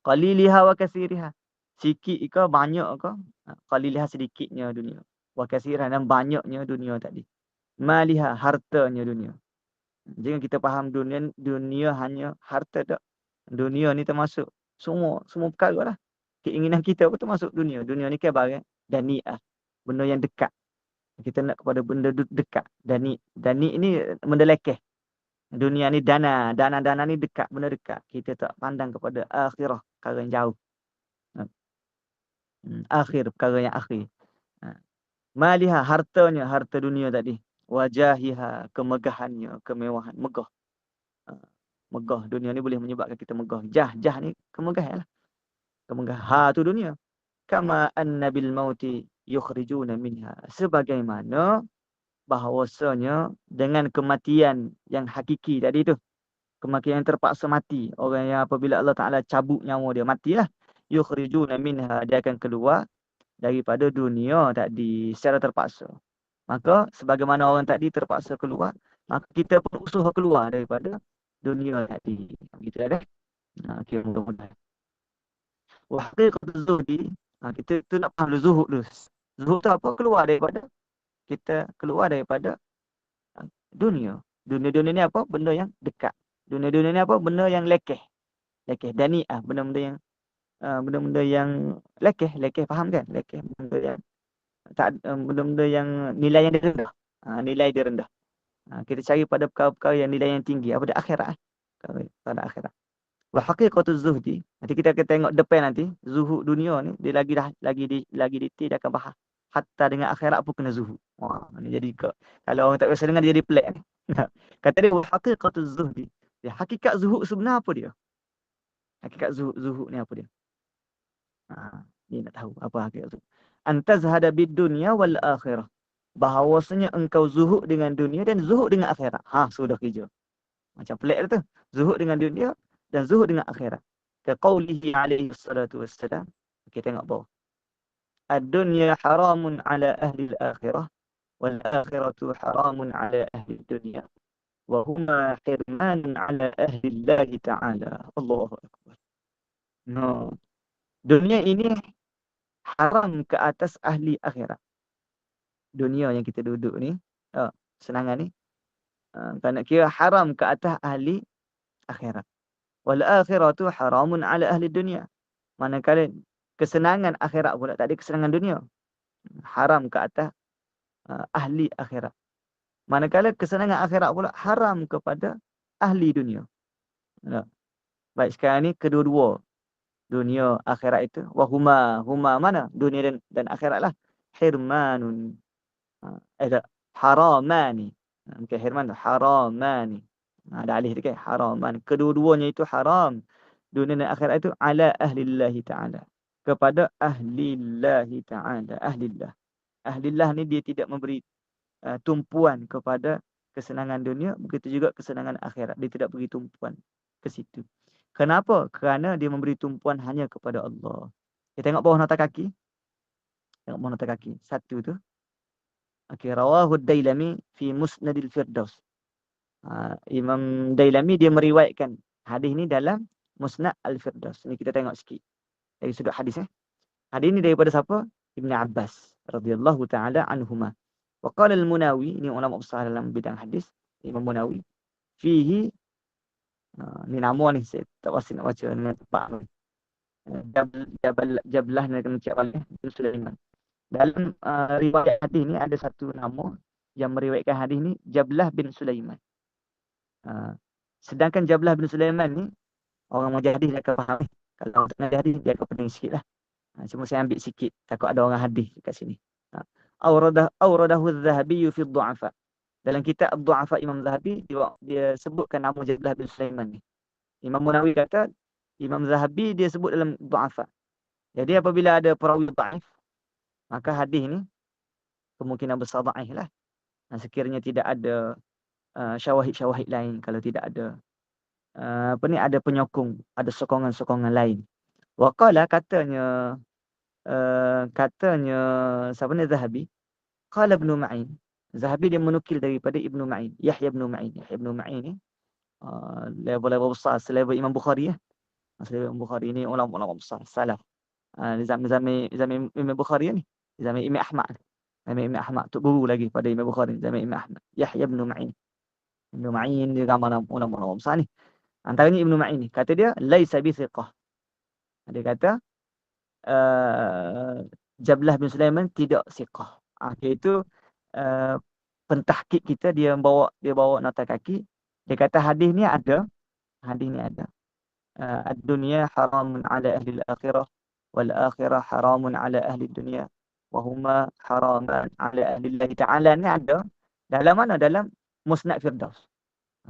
Qaliliha wa kathiriha. Sikit ke banyak ke? Qaliliha sedikitnya dunia. Wa kathiriha, dan banyaknya dunia tadi. Maliha, hartanya dunia. Jangan kita faham dunia hanya harta tak. Dunia ni termasuk semua perkara lah. Keinginan kita pun termasuk dunia. Dunia ni kan barang dani'ah. Benda yang dekat. Kita nak kepada benda dekat. Dani ni benda lekeh. Dunia ni dana ni dekat, benda dekat. Kita tak pandang kepada akhirah, perkara yang jauh. Akhir, perkara yang akhir. Maliha, hartanya, harta dunia tadi. Wajahiha, kemegahannya, kemewahan, megah. Megah, dunia ni boleh menyebabkan kita megah. Jah ni kemegahan lah. Kemegahan, tu dunia. kama anna bil mauti yukhrijuna minha. Sebagaimana bahawasanya dengan kematian yang hakiki tadi tu, kematian yang terpaksa mati, orang yang apabila Allah Taala cabut nyawa dia matilah, yukhrijuna minha, dia akan keluar daripada dunia tadi secara terpaksa. Maka sebagaimana orang tadi terpaksa keluar, maka kita pun usaha keluar daripada dunia tadi. Gitu dah. Okay, mudah-mudahan. Wa haqiqatu zuhdi, kita tu nak faham dulu zuhud dulu. Zuhud tu apa? Keluar daripada, kita keluar daripada dunia. Dunia-dunia ni apa? Benda yang dekat. Dunia-dunia ni apa? Benda yang lekeh. Lekeh. Dani'ah. Benda-benda yang lekeh. Lekeh, faham kan? Lekeh. Benda yang tak, benda-benda yang nilai yang dia rendah. Nilai dia rendah. Kita cari pada perkara-perkara yang nilai yang tinggi. Apa dia? Akhirat. Pada akhirat. Wa haqiqatu zuhdi. Nanti kita akan tengok depan nanti. Zuhud dunia ni. Dia lagi detail dia akan bahas. Hatta dengan akhirat pun kena zuhud. Wah, ni jadi kalau orang tak biasa dengar dia jadi pelik ni. Kata dia wa haqiqatu zuhdi. Ya, hakikat zuhud sebenar apa dia? Hakikat zuhud ni apa dia? Ni nak tahu apa hakikat zuhud. Antazhada bid dunya wal akhirah. Bahawasanya engkau zuhud dengan dunia dan zuhud dengan akhirat. Sudah kerja. Macam pelik tu. Zuhud dengan dunia dan zuhud dengan akhirat. Ka qaulihi alaihi salatu wassalam. Kita tengok bawah. Ad-dunya haramun ala ahli al-akhirah wal akhiratu haramun ala ahli dunya wa huma hirmanun ala ahli Allah Ta'ala. Allahu akbar. No. Dunia ini haram ke atas ahli akhirat. Dunia yang kita duduk ni, senangan ni, kerana kira haram ke atas ahli akhirat. Wal akhiratu haramun ala ahli dunia. Manakala kesenangan akhirat pula tak ada kesenangan dunia. Haram ke atas ahli akhirat. Manakala kesenangan akhirat pula haram kepada ahli dunia. Baik, sekarang ni kedua-dua. Dunia akhirat itu. Wahuma mana? Dunia dan akhirat lah. Hirmanun. Haramani. Bukan hirman tu. Haramani. Ada alih dekat. Haraman. Kedua-duanya itu haram. Dunia dan akhirat itu ala ahlillahi ta'ala. Kepada ahlillahi ta'ala. Ahlillah. Ahlillah ni dia tidak memberi tumpuan kepada kesenangan dunia. Begitu juga kesenangan akhirat. Dia tidak beri tumpuan ke situ. Kenapa? Kerana dia memberi tumpuan hanya kepada Allah. Kita tengok bawah nota kaki. Tengok bawah nota kaki. Satu tu. Okey, rawahu Dailami fi Musnadil Firdaus. Imam Dailami dia meriwayatkan hadis ni dalam Musnad Al-Firdaus. Ni kita tengok sikit dari sudut hadis. Hadis ni daripada siapa? Ibn Abbas radhiyallahu taala anhuma. Wa qala al-Munawi, ini ulama besar dalam bidang hadis, Imam Munawi, fihi, ni nama ni saya tak pasti nak baca dengan tepat ni. Jablah nak kena cek balik bin Sulaiman. Dalam riwayat hadis ni ada satu nama yang meriwayatkan hadis ni, Jablah bin Sulaiman. Sedangkan Jablah bin Sulaiman ni orang mujahidis dia akan faham. Kalau orang tak nak hadis dia akan pening sikit lah. Cuma saya ambil sikit takut ada orang hadis dekat sini. Awradahu az-Zahabi fi ad-du'afa. Dalam kitab ad-du'afa Imam Zahabi dia sebutkan nama Jablah bin Sulaiman ni. Imam Munawi kata Imam Zahabi dia sebut dalam du'afa. Jadi apabila ada perawi dhaif, maka hadis ni kemungkinan besar dhaif lah. Sekiranya tidak ada syawahid-syawahid lain, kalau tidak ada ada penyokong, ada sokongan-sokongan lain. Waqala katanya siapa ni Zahabi? Qala Ibn Ma'in. Zahabi dia menukil daripada Ibn Ma'in. Yahya Ibn Ma'in. Yahya Ibn Ma'in ni level besar selevel Imam Bukhari ya. Selevel Imam Bukhari ni ulama-ulama besar salaf. Zaman Imam Bukhari ni. Zaman Imam Ahmad. Zaman Imam Ahmad tu guru lagi pada Imam Bukhari, zaman Imam Ahmad. Yahya Ibn Ma'in. Ibn Ma'in dia gambar ulama-ulama besar ni. Antaranya Ibn Ma'in ni kata dia laisa bi thiqah. Dia kata Jablah bin Sulaiman tidak siqah. Iaitu pentahqiq kita dia bawa nota kaki. Dia kata hadis ni ada. Ad-dunya haramun ala ahli al-akhirah wal akhirah haramun ala ahli dunya wa huma haraman ala ahli Allah Ta'ala. Ni ada dalam mana? Dalam Musnad Firdaus.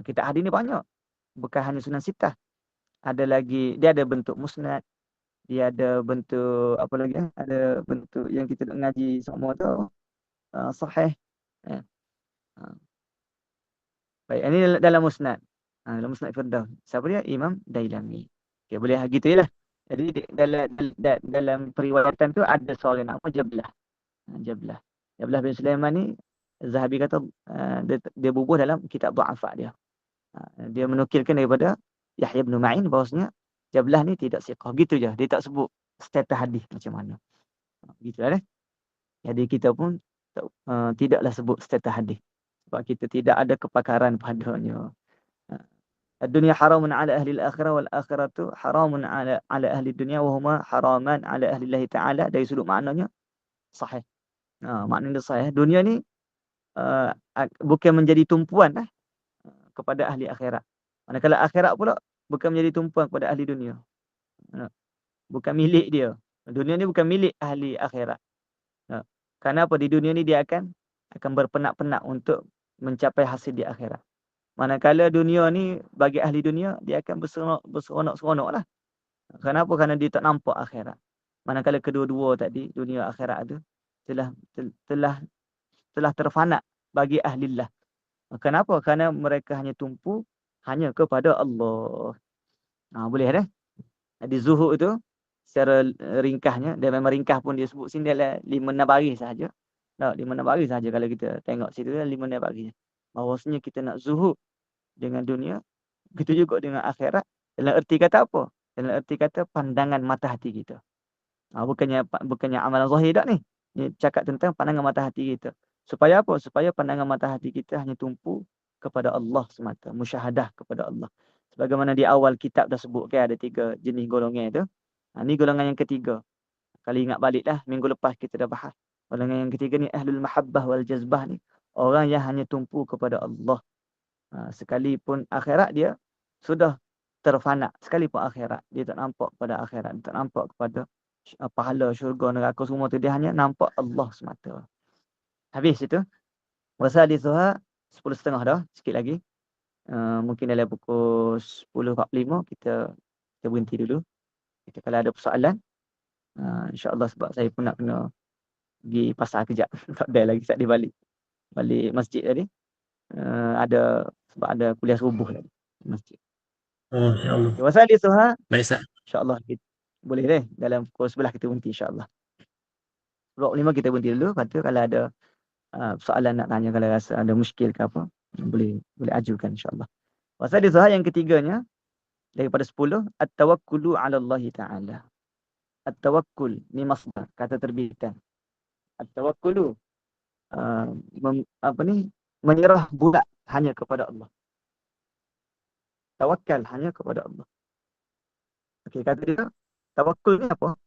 Kitab hadis ni banyak. Bukan hanya Sunan Sittah. Ada lagi, dia ada bentuk musnad, dia ada bentuk apa lagi? Ada bentuk yang kita nak ngaji semua tu sahih. Eh, ah, Baik, ini dalam musnad. Dalam musnad Firdaus. Siapa dia? Imam Dailami. Okey, boleh gitu je lah. Jadi dalam periwayatan tu ada seorang nama Jablah. Jablah. Jablah bin Sulaiman ni Zahabi kata dia bubuh dalam kitab Du'afa dia. Dia menukilkan daripada Yahya bin Ma'in bahawasanya Jablah ni tidak siqah. Gitu je. Dia tak sebut status hadis macam mana. Gitu lah. Jadi kita pun tidaklah sebut status hadis. Sebab kita tidak ada kepakaran padanya. Dunia haramun ala ahli al-akhirah wal akhiratu haramun ala ahli dunia wa huma haraman ala ahli Allah Ta'ala. Dari sudut maknanya sahih. Maknanya sahih. Dunia ni bukan menjadi tumpuan kepada ahli akhirat. Manakala akhirat pula bukan menjadi tumpuan kepada ahli dunia. Bukan milik dia. Dunia ni bukan milik ahli akhirat. Kerana apa? Di dunia ni dia akan berpenak-penak untuk mencapai hasil di akhirat. Manakala dunia ni bagi ahli dunia dia akan berseronok-seronok lah. Kenapa? Kerana dia tak nampak akhirat. Manakala kedua-dua tadi dunia akhirat tu telah terfana bagi ahlillah. Kenapa? Kerana mereka hanya tumpu hanya kepada Allah. Boleh dah. Jadi zuhud itu secara ringkasnya, dia memang ringkas pun dia sebut sini adalah 5 nabaris sahaja. 5 nabaris sahaja kalau kita tengok situ 5 nabaris. Bahawasanya kita nak zuhud dengan dunia, begitu juga dengan akhirat. Dalam erti kata apa? Dalam erti kata pandangan mata hati kita. Bukannya amalan zahir tak ni. Ni cakap tentang pandangan mata hati kita. Supaya apa? Supaya pandangan mata hati kita hanya tumpu kepada Allah semata. Musyahadah kepada Allah. Sebagaimana di awal kitab dah sebut ada 3 jenis golongan itu. Ni golongan yang ketiga. Kalau ingat baliklah minggu lepas kita dah bahas. Golongan yang ketiga ni ahlul mahabbah wal jazbah ni. Orang yang hanya tumpu kepada Allah. Sekalipun akhirat dia sudah terfana. Sekalipun akhirat dia tak nampak kepada akhirat. Dia tak nampak kepada pahala, syurga, neraka semua tu. Dia hanya nampak Allah semata. Habis itu. Wasadithuha 10.30 dah. Sikit lagi. Mungkin dalam pukul 10.45 kita berhenti dulu. Kita kalau ada persoalan, insyaAllah sebab saya pun nak kena pergi pasar kejap. Tak ada lagi, tak balik masjid tadi. Sebab ada kuliah subuh lagi masjid. InsyaAllah. Wasadithuha. Baik, Ustaz. InsyaAllah boleh deh. Dalam pukul 11 kita berhenti insyaAllah. 10.45 kita berhenti dulu. Lepas tu kalau ada soalan nak tanya, kalau rasa ada muskil ke apa, boleh ajukan insyaAllah. Wasadithuha yang ketiganya daripada 10, at-tawakkulu 'ala Allah Ta'ala. At-tawakkul ni masdar, kata terbitan. At-tawakkulu menyerah bulat hanya kepada Allah. Tawakkal hanya kepada Allah. Okey, kata dia tawakkul ni apa?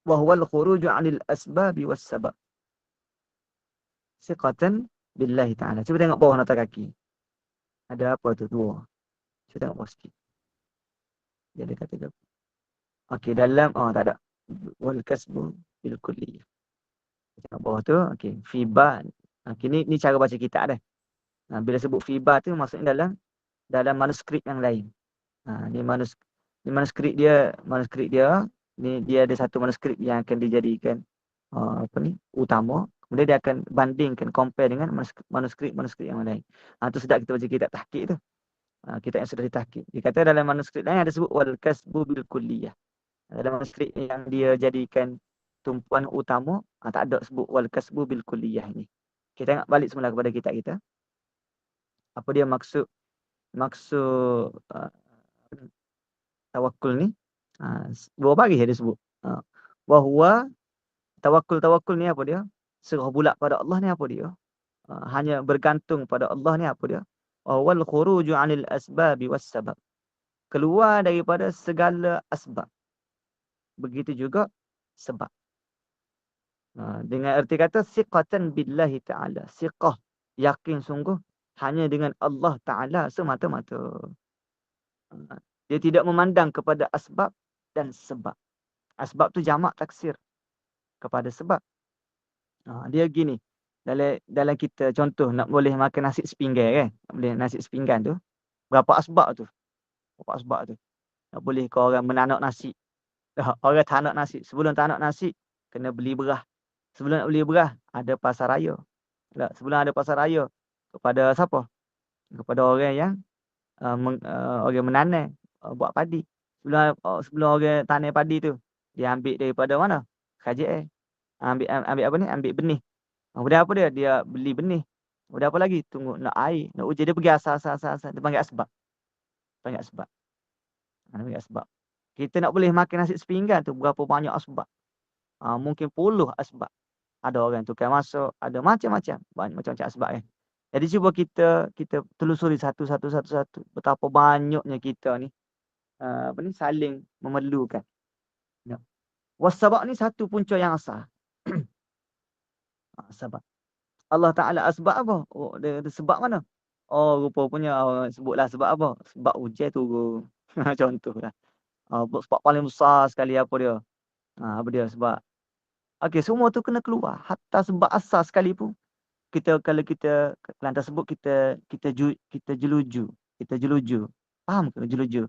Wa huwa al-khuruju 'anil asbabi was sabab. Siqatan billahi ta'ala. Cuba tengok bawah nota kaki. Ada apa tu? 2. Cuba tengok bawah sikit. Dia ada kata apa? Okey, dalam tak ada. Wal kasbu bil kulliyah. Tengok bawah tu, okey, fiba. Okey, ni cara baca kitab dah. Bila sebut fiba tu maksudnya dalam manuskrip yang lain. Ni manuskrip dia ni dia ada satu manuskrip yang akan dijadikan utama. Kemudian dia akan bandingkan, compare dengan manuskrip yang lain. Tu sedap kita baca kitab tahqiq tu. Kitab yang sudah ditahqiq. Dia kata dalam manuskrip lain ada sebut wal kasbu bil kulliyah. Dalam manuskrip yang dia jadikan tumpuan utama, tak ada sebut wal kasbu bil kulliyah ni. Kita tengok balik semula kepada kitab kita. Apa dia maksud tawakkul ni? Dua baris dia sebut. Wa huwa tawakkul ni apa dia? Serah bulat pada Allah ni apa dia? Hanya bergantung pada Allah ni apa dia? Wa wal khuruju 'anil asbabi was sabab. Keluar daripada segala asbab. Begitu juga sebab. Dengan erti kata siqatan billahi ta'ala. Siqah, yakin sungguh hanya dengan Allah Ta'ala semata-mata. Dia tidak memandang kepada asbab dan sebab. Asbab tu jamak taksir kepada sebab. Dia gini. Dalam kita contoh nak boleh makan nasi sepinggan kan. Nak boleh nasi sepinggan tu. Berapa asbab tu? Nak boleh kau orang menanak nasi. Orang tak nak nasi. Sebelum tak nak nasi, kena beli beras. Sebelum nak beli beras, ada pasar raya. Tak? Sebelum ada pasar raya, kepada siapa? Kepada orang yang orang menanam, buat padi. Sebelum orang tanam padi tu, dia ambil daripada mana? Kerajaan. Ambil apa ni? Ambil benih. Kemudian apa dia? Dia beli benih. Kemudian apa lagi? Tunggu nak air, nak hujan. Dia pergi asal. Dia panggil asbab. Panggil asbab. Dia panggil asbab. Kita nak boleh makan nasi sepinggan tu, berapa banyak asbab. Mungkin puluh asbab. Ada orang tukar masuk, ada macam-macam. Banyak macam-macam asbab kan. Jadi cuba kita telusuri satu. Betapa banyaknya kita ni saling memerlukan. Ya. Wasabab ni satu punca yang asal. Sebab Allah Ta'ala asbab apa? Oh, dia sebab mana? Oh, rupanya sebutlah sebab apa? Sebab hujan turun. Contohlah. Sebab paling besar sekali apa dia? Apa dia sebab? Okey, semua tu kena keluar. Hatta sebab asal sekalipun. Kalau kita kelan tersebut kita jeluju. Kita jeluju. Faham ke jeluju?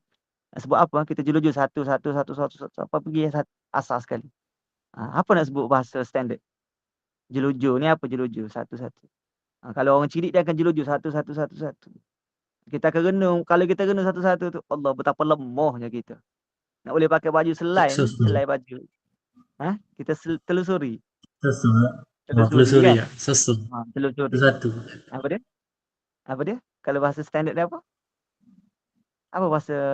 Sebab apa? Kita jeluju satu sampai pergi asal sekali. Apa nak sebut bahasa standard? Jeluju ni apa jeluju? Satu-satu. Kalau orang cilik dia akan jeluju satu. Kita akan renung. Kalau kita renung satu-satu tu, Allah betapa lemahnya kita. Nak boleh pakai baju selai ni, selai baju. Kita telusuri. Telusuri Telusuri kan? ya. Susun. Telusuri. Satu. Apa dia? Apa dia? Kalau bahasa standard dia apa? Apa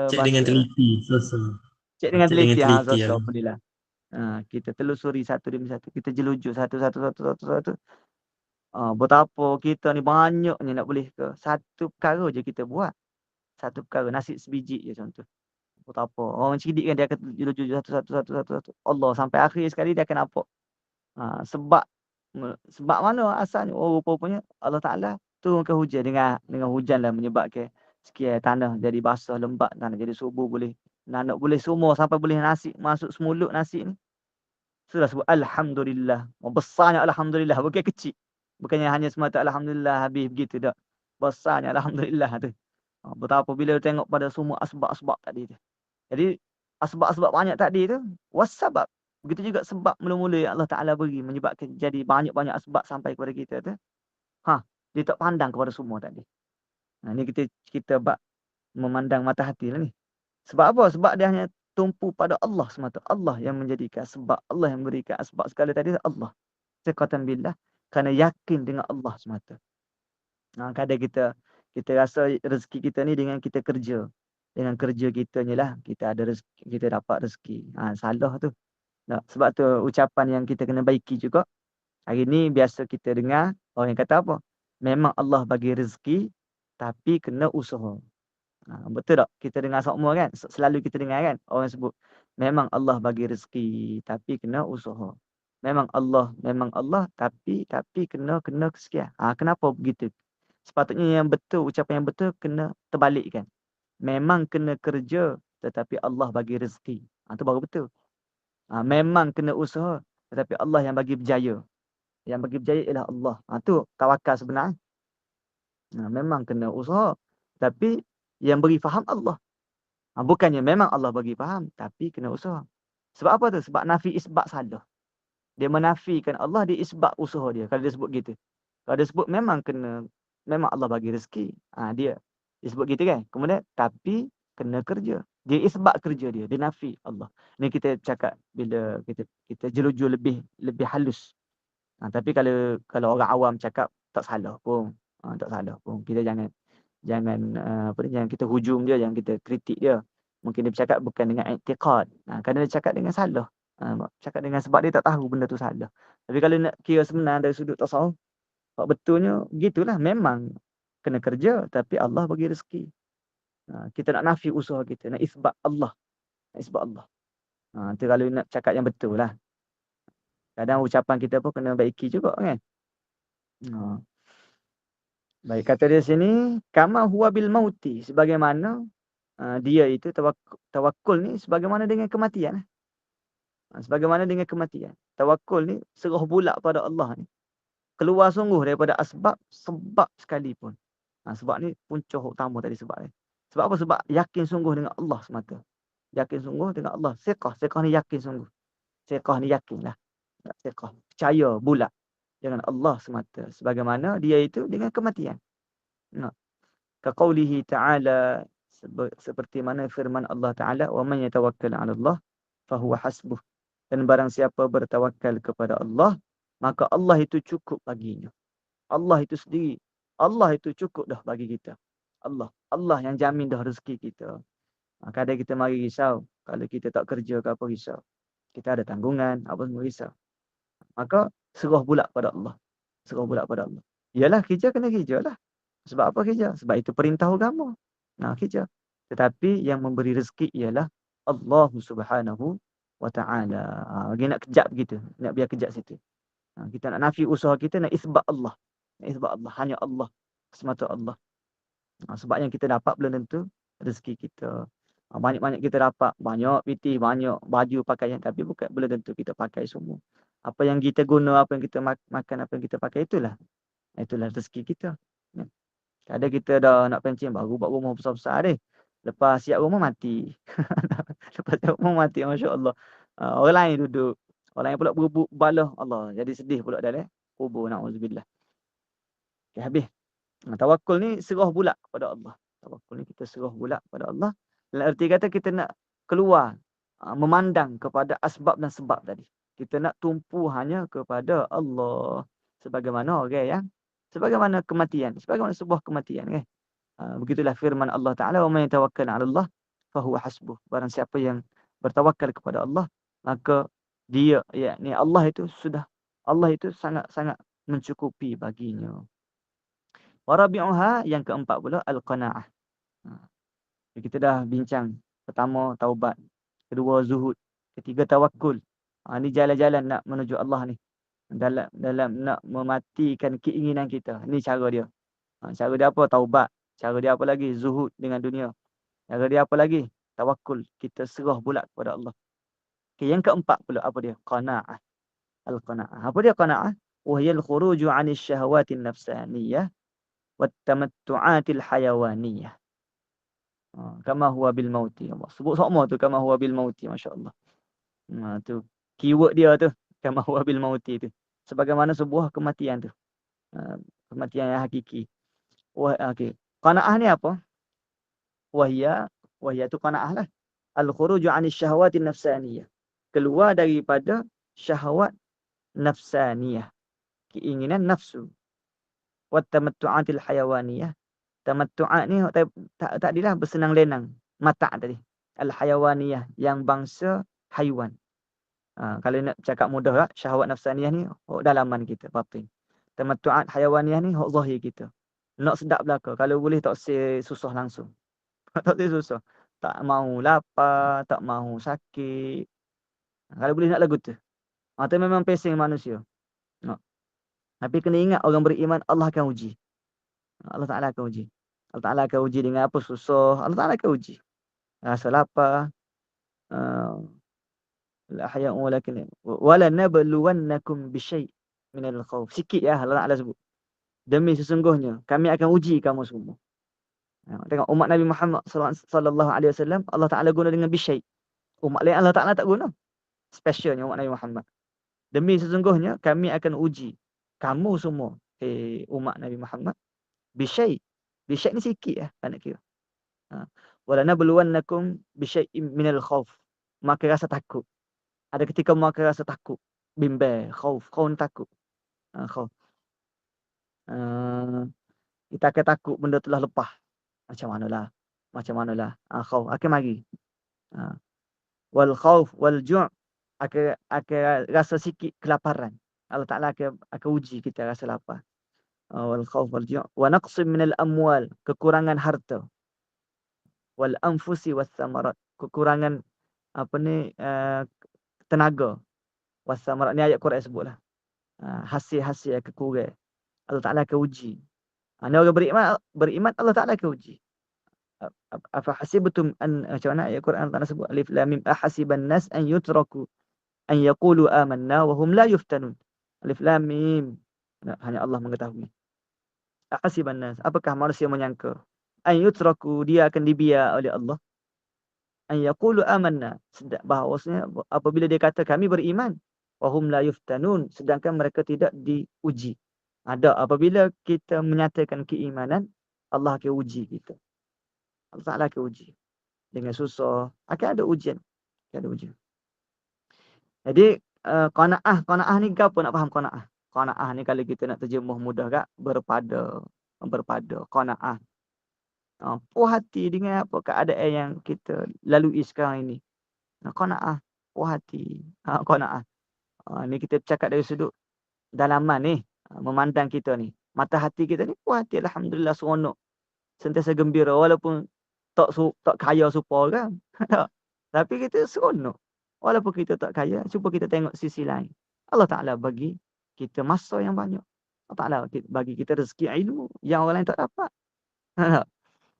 Cek dengan teliti. Susun. Cek dengan Cek dengan teliti. teliti ya. Alhamdulillah. Kita telusuri satu demi satu. Kita jeluju satu. Betapa kita ni banyaknya nak boleh ke. Satu perkara je kita buat. Satu perkara. Nasi sebiji je contoh. Betapa. Orang cerdik kan dia akan jeluju satu. Allah sampai akhir sekali dia akan nampak. Sebab mana asalnya? Oh, rupanya Allah Ta'ala turunkan hujan dengan hujan lah menyebabkan sekian tanah jadi basah, lembab, tanah jadi subur, boleh nanuk, boleh semua sampai boleh nasi masuk semulut nasi ni. Sudah sebut Alhamdulillah. Besarnya Alhamdulillah, bukan kecil. Bukannya hanya semata Alhamdulillah habis begitu tak. Besarnya Alhamdulillah tu. Betapa bila tengok pada semua asbab-asbab tadi tu. Jadi asbab-asbab banyak tadi tu wasabab. Begitu juga sebab mula-mula yang Allah Ta'ala beri menyebabkan jadi banyak-banyak asbab sampai kepada kita tu. Dia tak pandang kepada semua tadi. Ni kita bab memandang mata hati lah ni. Sebab apa? Sebab dia hanya tumpu pada Allah semata. Allah yang menjadikan sebab. Allah yang memberikan asbab segala tadi Allah. Sekatan billah. Kerana yakin dengan Allah semata. Kadang kita rasa rezeki kita ni dengan kita kerja. Dengan kerja kita ni lah kita ada rezeki, kita dapat rezeki. Salah tu. Sebab tu ucapan yang kita kena baiki juga. Hari ni biasa kita dengar orang yang kata apa? Memang Allah bagi rezeki tapi kena usaha. Betul tak? Kita dengar semua kan? Selalu kita dengar kan? Orang sebut memang Allah bagi rezeki tapi kena usaha. Memang Allah tapi kena sekian. Kenapa begitu? Sepatutnya yang betul, ucapan yang betul kena terbalikkan. Memang kena kerja tetapi Allah bagi rezeki. Itu baru betul. Memang kena usaha tetapi Allah yang bagi berjaya. Yang bagi berjaya ialah Allah. Tu tawakal sebenarnya. Memang kena usaha tapi yang beri faham Allah. Bukannya memang Allah bagi faham tapi kena usaha. Sebab apa tu? Sebab nafi isbat salah. Dia menafikan Allah, dia isbat usaha dia. Kalau dia sebut gitu. Kalau dia sebut memang Allah bagi rezeki. Dia sebut gitu kan. Kemudian tapi kena kerja. Dia isbat kerja dia. Dia nafi Allah. Ni kita cakap bila kita jeluju lebih halus. Tapi kalau orang awam cakap tak salah pun. Tak salah pun. Kita jangan jangan kita hujum dia, jangan kita kritik dia. Mungkin dia bercakap bukan dengan i'tiqad. Kerana dia cakap dengan salah. Cakap dengan sebab dia tak tahu benda tu salah. Tapi kalau nak kira sebenar dari sudut tasawuf, betulnya gitulah, memang kena kerja tapi Allah bagi rezeki. Kita nak nafi usaha kita, nak isbat Allah. Itu kalau nak cakap yang betul lah. Kadang ucapan kita pun kena baiki juga kan. Baik, kata dia sini, kama huwa bil mauti, sebagaimana dia itu tawakul ni sebagaimana dengan kematian. Sebagaimana dengan kematian. Tawakul ni serah pula pada Allah ni. Keluar sungguh daripada sebab sekalipun. Sebab ni punca utama tadi sebab ni. Sebab apa? Sebab yakin sungguh dengan Allah semata. Yakin sungguh dengan Allah. Siqah. Siqah ni yakin sungguh. Siqah ni yakinlah. Siqah. Percaya bulat dengan Allah semata. Sebagaimana dia itu dengan kematian. Nah, kaqaulihi ta'ala, seperti mana firman Allah Ta'ala, wa man yatawakkal 'ala Allah fahuwa hasbuh. Dan barang siapa bertawakal kepada Allah, maka Allah itu cukup baginya. Allah itu sendiri. Allah itu cukup dah bagi kita. Allah. Allah yang jamin dah rezeki kita. Kadang kita mari risau. Kalau kita tak kerja ke apa, risau. Kita ada tanggungan, apa semua risau. Maka serah pula pada Allah. Serah pula pada Allah. Yalah, kerja kena kerja lah. Sebab apa kerja? Sebab itu perintah agama. Nah, kerja. Tetapi yang memberi rezeki ialah Allah Subhanahu wa ta'ala. Lagi nak kejap begitu. Nak biar kejap situ. Kita nak nafi usaha kita, nak isbat Allah. Nak isbat Allah. Hanya Allah. Semata Allah. Sebab yang kita dapat belum tentu rezeki kita. Banyak-banyak kita dapat. Banyak pitih, banyak baju pakaian. Tapi bukan belum tentu kita pakai semua. Apa yang kita guna, apa yang kita makan, apa yang kita pakai, itulah rezeki kita. Kadang kita dah nak pencen, baru buat rumah besar-besar deh. Lepas siap rumah mati. Lepas siap rumah mati, Masya Allah. Orang lain duduk. Orang lain pula berebut balah. Allah, jadi sedih pula dah. Kubur, na'udzubillah. Okay, habis. Tawakul ni serah pula kepada Allah. Tawakul ni kita serah pula kepada Allah. Dalam arti kata kita nak keluar, memandang kepada asbab dan sebab tadi. Kita nak tumpu hanya kepada Allah. Sebagaimana sebagaimana kematian. Sebagaimana sebuah kematian. Okay? Begitulah firman Allah Ta'ala. Wa man yatawakkal 'ala Allah fahuwa hasbuh. Barang siapa yang bertawakal kepada Allah, maka dia, yakni Allah itu sangat-sangat mencukupi baginya. Warabi'uha, yang keempat pula al-qanaah. Kita dah bincang. Pertama, taubat. Kedua, zuhud. Ketiga, tawakul. Ni jalan-jalan nak menuju Allah ni. Dalam nak mematikan keinginan kita. Ni cara dia. Cara dia apa? Taubat. Cara dia apa lagi? Zuhud dengan dunia. Cara dia apa lagi? Tawakul. Kita serah bulat kepada Allah. Okay, yang keempat pula apa dia? Qanaah. Al-qanaah. Apa dia qanaah? Wahyal khuruju 'anil syahawatin nafsaniyah wattamattu'atil hayawaniyah. Kama huwa bil mauti. Allah sebut sama tu, kama huwa bil mauti, masya-Allah. Tu keyword dia tu, kama huwa bil mauti tu. Sebagaimana sebuah kematian tu. Kematian yang hakiki. Okey. Qanaah ni apa? Wahya tu qanaah lah. Al-khuruju 'anil syahawatin nafsaniyah. Keluar daripada syahwat nafsaniyah. Keinginan nafsu. Wattamattu'atil hayawaniyah. Tamattu'at ni tadilah bersenang lenang. Mata' tadi. Al-hayawaniyah. Yang bangsa haiwan. Kalau nak cakap mudah lah, syahwat nafsaniyah ni dalaman kita, batin. Tamattu'at hayawaniyah ni zahir kita. Nak sedap belaka. Kalau boleh tak susah langsung. Tak susah. Tak mahu lapar, tak mahu sakit. Kalau boleh nak lagu tu. Itu memang pesing manusia. Tapi kena ingat, orang beriman Allah akan uji. Allah Ta'ala akan uji. Allah Ta'ala akan uji dengan apa? Susah. Allah Ta'ala akan uji. Rasa lapar. La haya'u walakin wala nabluwannakum bisyai' minal khawf. Sikit ya Allah Ta'ala sebut. Demi sesungguhnya kami akan uji kamu semua. Tengok umat Nabi Muhammad sallallahu alaihi wasallam, Allah Ta'ala guna dengan bisyai'. Umat lain Allah Ta'ala tak guna. Specialnya umat Nabi Muhammad. Demi sesungguhnya kami akan uji kamu semua, umat Nabi Muhammad, bisyai'. Bisyai' ni sikit ya, tak nak kira. Wala nabluwannakum bisyai'in minal khauf. Maka rasa takut. Ada ketika maka rasa takut. Bimbang, khauf, takut. Khauf. Kita akan takut benda telah lepas. Macam manalah. Khauf akan mari. Wal khauf wal ju' akan rasa sikit kelaparan. Allah Ta'ala akan uji kita rasa lapar. Wal khauf wal ju' wa naqsim minal amwal, kekurangan harta. Wal anfusi was samarat, kekurangan tenaga. Was samarat ni ayat Quran sebutlah. Hasil kekurang. Allah Ta'ala akan uji. Ni orang beriman Allah Ta'ala akan uji. Afa hasibtum an, macam mana ayat Quran Allah Ta'ala sebut, alif lam mim, ahasiban nas an yutraku an yaqulu amanna wa hum la yuftanun. Alif lam mim. Hanya Allah mengetahui. Ahasiban nas, apakah manusia menyangka an yutraku, dia akan dibiar oleh Allah, an yaqulu amanna, bahawasanya apabila dia kata kami beriman, wa hum la yuftanun, sedangkan mereka tidak diuji. Ada apabila kita menyatakan keimanan, Allah akan uji kita. Allah Taala akan uji dengan susah, akan ada ujian, akan ada ujian. Jadi qanaah ni apa nak faham qanaah? Qanaah ni kalau kita nak terjemuh mudah gak berpada qanaah. Puas hati dengan apa keadaan yang kita lalui sekarang ini. Qanaah, puas hati. Qanaah. Ni kita cakap dari sudut dalaman ni, memandang kita ni. Mata hati kita ni puas hati, alhamdulillah, seronok. Sentiasa gembira walaupun tak kaya supaya kan. Tapi kita seronok. Walaupun kita tak kaya, cuba kita tengok sisi lain. Allah Taala bagi kita masa yang banyak. Allah Taala bagi kita rezeki ilmu yang orang lain tak dapat.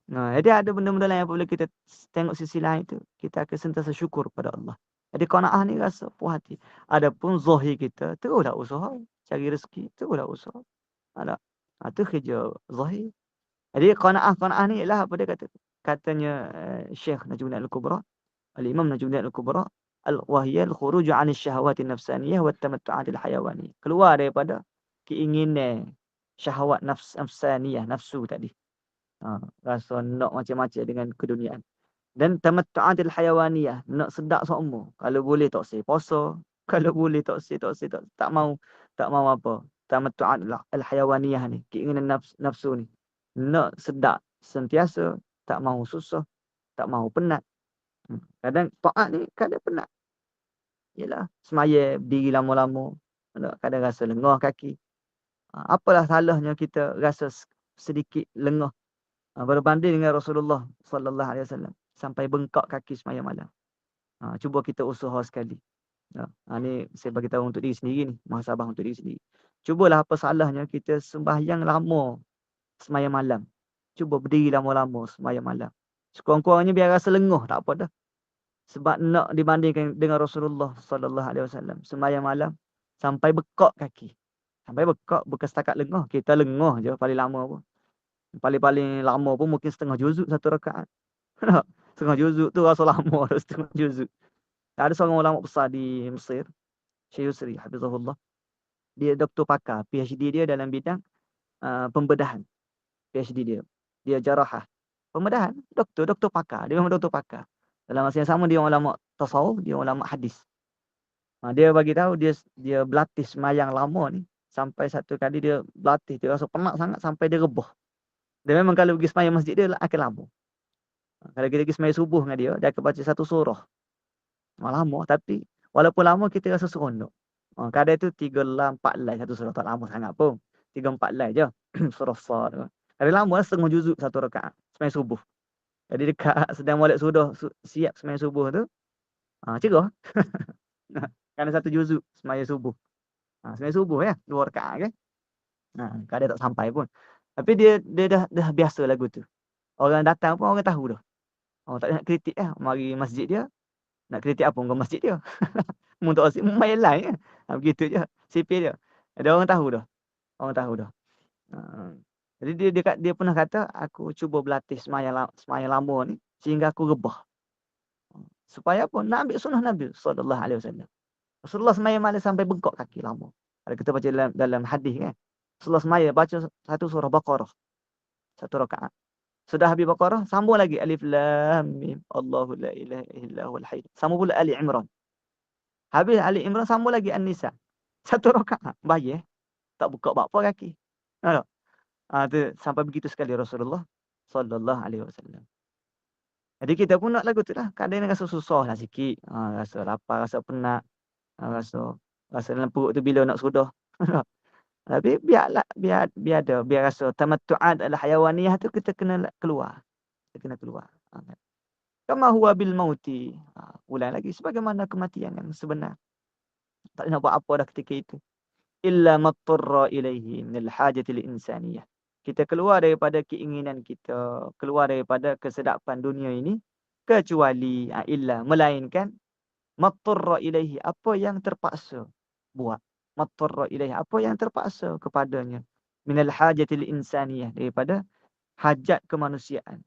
Jadi ada benda-benda lain apabila kita tengok sisi lain tu, kita akan sentiasa syukur pada Allah. Jadi qanaah ni rasa puas hati. Adapun zahir kita, teruslah usaha cari rezeki, teruslah usaha. Ada. Tu kerja zahir. Jadi qanaah ni ialah apa dia kata? Katanya Syekh Najmuddin Al-Kubra, Al-Imam Najmuddin Al-Kubra, al-wahiyya al-khuruj 'an asy-syahawati an-nafsaniyah wa at-tamattu'at al-hayawaniyah. Keluar daripada keinginan syahwat nafsaniyah, nafsu tadi. Rasa nak macam-macam dengan keduniaan. Dan tamattu'at al-hayawaniyah, nak sedap seumur. Kalau boleh tak say puasa, kalau boleh tak mau apa. Tamattu'at al-hayawaniyah ni, keinginan nafsu ni. Nak sedap sentiasa, tak mau susah, tak mau penat. Kadang taat ni kadang penat. Yalah, semaya berdiri lama-lama, kadang rasa lengah kaki. Apalah salahnya kita rasa sedikit lengah berbanding dengan Rasulullah sallallahu alaihi wasallam sampai bengkak kaki semaya malam. Cuba kita usaha sekali. Ni saya bagi tahu untuk diri sendiri ni, muhasabah untuk diri sendiri. Cubalah apa salahnya kita sembahyang lama semaya malam. Cuba berdiri lama-lama semaya malam. Sekurang-kurangnya biar rasa lengah, tak apa dah. Sebab nak dibandingkan dengan Rasulullah sallallahu alaihi wasallam sembahyang malam sampai bekak kaki. Sampai bekak bukan setakat lengah, kita lengah je paling lama pun. Paling-paling lama pun mungkin setengah juzuk satu rakaat. Setengah juzuk tu rasa lama dah setengah juzuk. Ada seorang ulama besar di Mesir, Syekh Yusri hafizahullah. Dia doktor pakar, PhD dia dalam bidang pembedahan. PhD dia. Dia jarahah. Pembedahan, doktor pakar. Dia memang doktor pakar. Dalam masa yang sama dia ulama tasawuf, dia ulama hadis. Dia bagi tahu dia berlatih semayang lama ni sampai satu kali dia berlatih, dia rasa penat sangat sampai dia rebah. Dia memang kalau pergi semayang masjid dia akan lama. Kalau kita pergi semayang subuh dengan dia akan baca satu surah. Lama, tapi walaupun lama kita rasa seronok. Kadang tu 3 lam, 4 lam satu surah, tak lama sangat pun. 3, 4 lam je. Surah Sad. Kadang lama setengah juzuk satu rakaat semayang subuh. Jadi dekat sedang molek sudah siap semayang subuh tu, cerah. Kadang satu juzuk semayang subuh. Semayang subuh ya, 2 rakaat kan. Kadang tak sampai pun. Tapi dia dah biasa lagu tu. Orang datang pun orang tahu dah. Tak nak kritik mari masjid dia. Nak kritik apa dengan masjid dia. Mun tak asyik main lain begitu je. Sipir dia. Ada orang tahu dah. Orang tahu dah. Jadi dia pernah kata, aku cuba berlatih semayang lama ni sehingga aku rebah. Supaya apa? Nak ambil sunnah Nabi sallallahu alaihi wasallam. Rasulullah semayang malam sampai bengkak kaki lama. Kalau kita baca dalam hadis kan. Rasulullah semayang baca satu surah Baqarah. Satu rakaat. Sudah habis Baqarah, sambung lagi Alif Lam Mim. Allahu la ilaha illa huwal hayy. Sambung pula Ali Imran. Habis Ali Imran sambung lagi An-Nisa. Satu rakaat. Bahaya. Tak buka apa kaki. Nampak? Tu sampai begitu sekali Rasulullah sallallahu alaihi wasallam. Jadi kita pun nak lagu tu lah. Kadang rasa susah lah sikit. Rasa lapar, rasa penat. Rasa dalam perut tu bila nak sudah. Tapi biar ada. Biar rasa tamattu'at al-hayawaniyah tu kita kena keluar. Kita kena keluar. Kama huwa bil mauti. Ulang lagi. Sebagaimana kematian yang sebenar. Tak nak buat apa dah ketika itu. Illa matturra ilaihi minal hajatil insaniyah. Kita keluar daripada keinginan kita. Keluar daripada kesedapan dunia ini. Kecuali illa. Melainkan. Matturra ilaihi. Apa yang terpaksa buat. Matturra ilaihi. Apa yang terpaksa kepadanya. Minal hajatil insaniyah. Daripada hajat kemanusiaan.